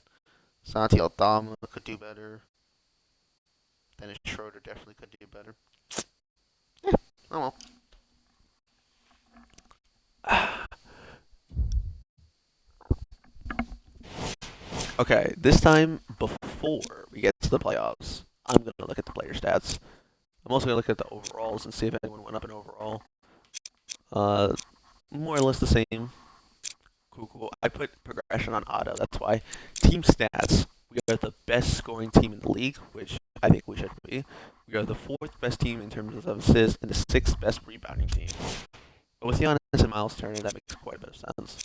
Santi Aldama could do better. Dennis Schroeder definitely could do better. Oh well. Okay, this time before we get to the playoffs, I'm going to look at the player stats. I'm also going to look at the overalls and see if anyone went up in overall. More or less the same. Cool. I put progression on auto. That's why. Team stats. We are the best scoring team in the league, which I think we should be. We are the fourth best team in terms of assists and the sixth best rebounding team. But with Giannis and Miles Turner, that makes quite a bit of sense.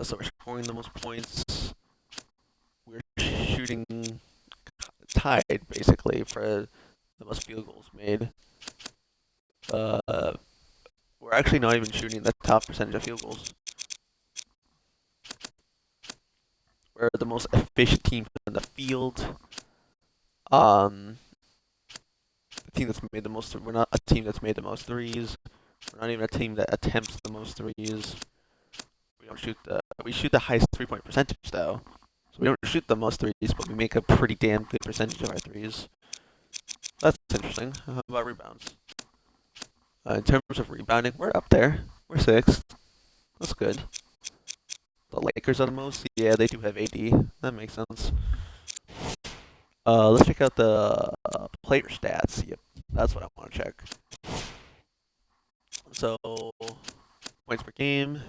So we're scoring the most points. We're shooting tied basically for the most field goals made. We're actually not even shooting the top percentage of field goals. We're the most efficient team in the field. The team that's made the most. We're not a team that's made the most threes. We're not even a team that attempts the most threes. We don't shoot the. We shoot the highest 3-point percentage though. So we don't shoot the most threes, but we make a pretty damn good percentage of our threes. That's interesting. How about rebounds? In terms of rebounding, we're up there. We're sixth. That's good. The Lakers are the most. Yeah, they do have AD. That makes sense. Let's check out the player stats. Yep, that's what I want to check. So, points per game.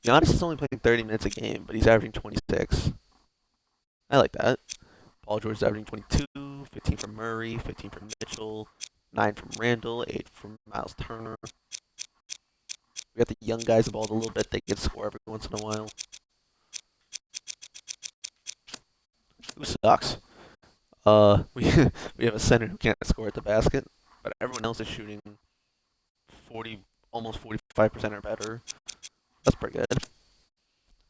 Giannis is only playing 30 minutes a game, but he's averaging 26. I like that. Paul George is averaging 22, 15 from Murray, 15 from Mitchell, 9 from Randall, 8 from Miles Turner. We got the young guys involved a little bit. They can score every once in a while. Who sucks? We we have a center who can't score at the basket, but everyone else is shooting 40, almost 45% or better. That's pretty good.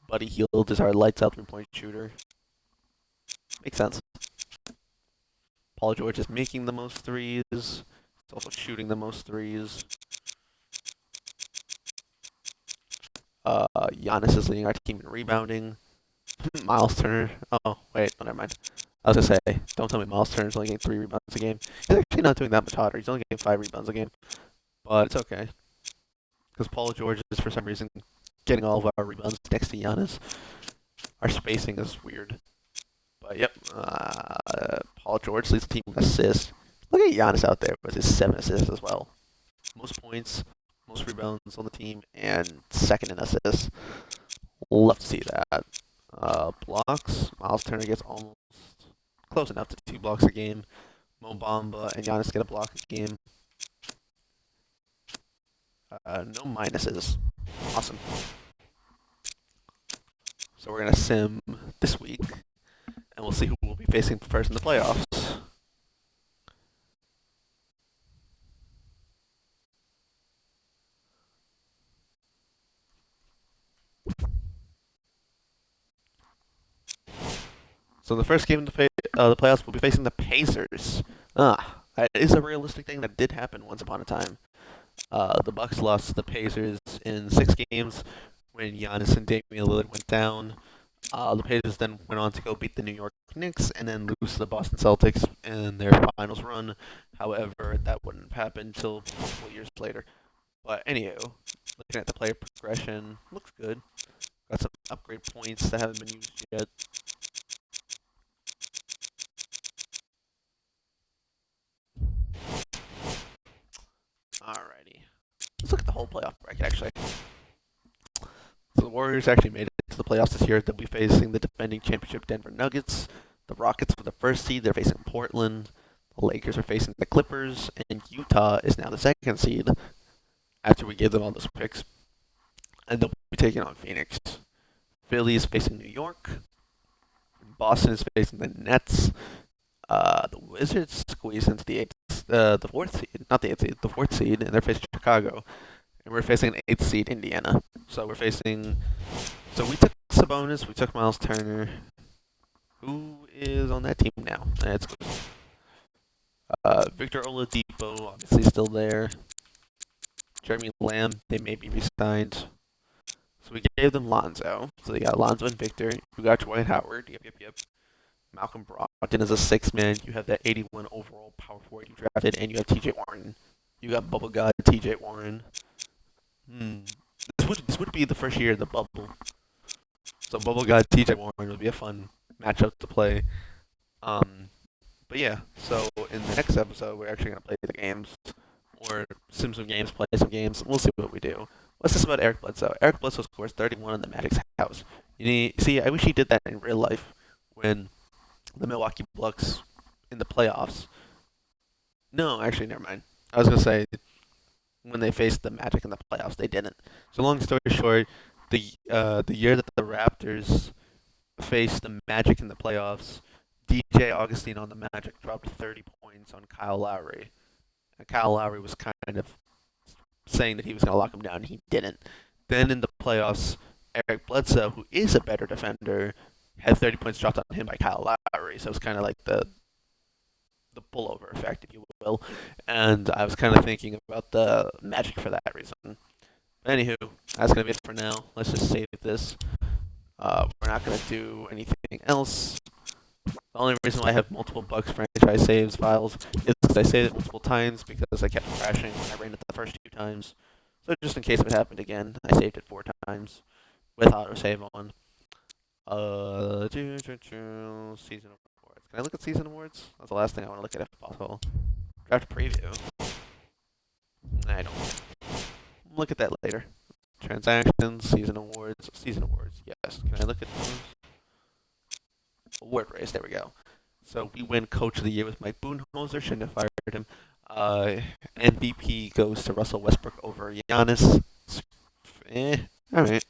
Buddy Hield is our lights out 3-point shooter. Makes sense. Paul George is making the most threes. He's also shooting the most threes. Giannis is leading our team in rebounding. Miles Turner. Oh, wait, no, never mind. I was gonna say, don't tell me Miles Turner's only getting 3 rebounds a game. He's actually not doing that much hotter. He's only getting 5 rebounds a game. But it's okay. Because Paul George is, for some reason, getting all of our rebounds next to Giannis. Our spacing is weird. But yep, Paul George leads the team with assists. Look at Giannis out there with his 7 assists as well. Most points, most rebounds on the team, and second in assists. Love to see that. Blocks. Miles Turner gets almost close enough to 2 blocks a game. Mo Bamba and Giannis get a block a game. No minuses. Awesome. So we're gonna sim this week, and we'll see who we'll be facing first in the playoffs. So the first game in the playoffs, we'll be facing the Pacers. That is a realistic thing that did happen once upon a time. The Bucks lost to the Pacers in 6 games when Giannis and Damian Lillard went down. The Pacers then went on to go beat the New York Knicks and then lose to the Boston Celtics in their finals run. However, that wouldn't happen until multiple years later. But anywho, looking at the player progression, looks good. Got some upgrade points that haven't been used yet. Alrighty. Let's look at the whole playoff bracket, actually. So the Warriors actually made it to the playoffs this year. They'll be facing the defending championship Denver Nuggets. The Rockets were the first seed. They're facing Portland. The Lakers are facing the Clippers. And Utah is now the second seed after we gave them all those picks. And they'll be taking on Phoenix. Philly is facing New York. Boston is facing the Nets. The Wizards squeeze into the fourth seed, not the eighth seed, the fourth seed, and they're facing Chicago. And we're facing an eighth seed Indiana. So we're facing. So we took Sabonis, we took Miles Turner. Who is on that team now? It's Victor Oladipo, obviously still there. Jeremy Lamb, they may be re-signed. So we gave them Lonzo. So they got Lonzo and Victor. We got Dwight Howard. Yep. Malcolm Brogdon is a six man. You have that 81 overall power forward you drafted, and you have T.J. Warren. You got bubble god T.J. Warren. This would be the first year of the bubble. So bubble god T.J. Warren would be a fun matchup to play. But yeah. So in the next episode, we're actually gonna play the games, or sim some games, play some games. We'll see what we do. What's this about Eric Bledsoe? Eric Bledsoe scores 31 in the Magic's house. See, I wish he did that in real life when the Milwaukee Bucks in the playoffs. No, actually, never mind. I was gonna say when they faced the Magic in the playoffs, they didn't. So long story short, the year that the Raptors faced the Magic in the playoffs, DJ Augustine on the Magic dropped 30 points on Kyle Lowry, and Kyle Lowry was kind of saying that he was gonna lock him down. He didn't. Then in the playoffs, Eric Bledsoe, who is a better defender, had 30 points dropped on him by Kyle Lowry. So it's kind of like the pullover effect, if you will. And I was kind of thinking about the Magic for that reason. Anywho, that's gonna be it for now. Let's just save this. We're not gonna do anything else. The only reason why I have multiple Bucks franchise saves files is because I saved it multiple times because I kept crashing when I ran it the first 2 times. So just in case it happened again, I saved it 4 times with autosave on. Season awards. Can I look at season awards? That's the last thing I want to look at if possible. Draft preview. I don't. Look at that later. Transactions, season awards, yes. Can I look at those? Award race, there we go. So we win Coach of the Year with Mike Budenholzer. Shouldn't have fired him. MVP goes to Russell Westbrook over Giannis. Alright.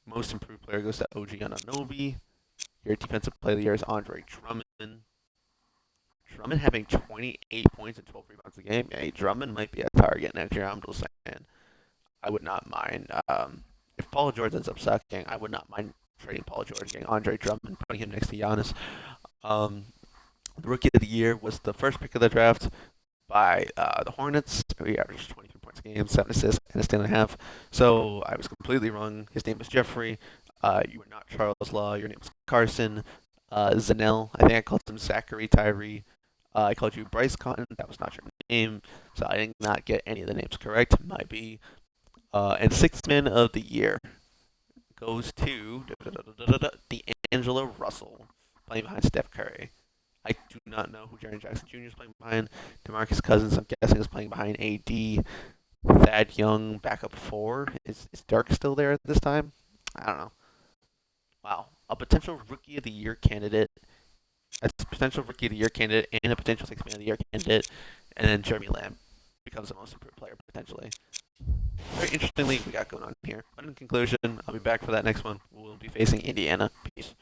Most improved player goes to OG Anunoby. Your defensive player of the year is Andre Drummond. Drummond having 28 points and 12 rebounds a game. Yeah, Drummond might be a target next year. I'm just saying. I would not mind. If Paul George ends up sucking, I would not mind trading Paul George, getting Andre Drummond, putting him next to Giannis. The Rookie of the Year was the first pick of the draft by the Hornets. He averaged 23 points a game, 7 assists, and a steal and a half. So I was completely wrong. His name was Jeffrey. You were not Charles Law. Your name was Carson. Zanell. I think I called him Zachary Tyree. I called you Bryce Cotton. That was not your name. So I did not get any of the names correct. Might be. And Sixth Man of the Year goes to D'Angelo Russell, playing behind Steph Curry. I do not know who Jaren Jackson Jr. is playing behind. DeMarcus Cousins, I'm guessing, is playing behind AD. Thad Young, backup 4. Is Dirk still there at this time? I don't know. Wow. A potential Rookie of the Year candidate. A potential Rookie of the Year candidate and a potential Sixth Man of the Year candidate. And then Jeremy Lamb becomes the most improved player, potentially. Very interesting league we got going on here. But in conclusion, I'll be back for that next one. We'll be facing Indiana. Peace.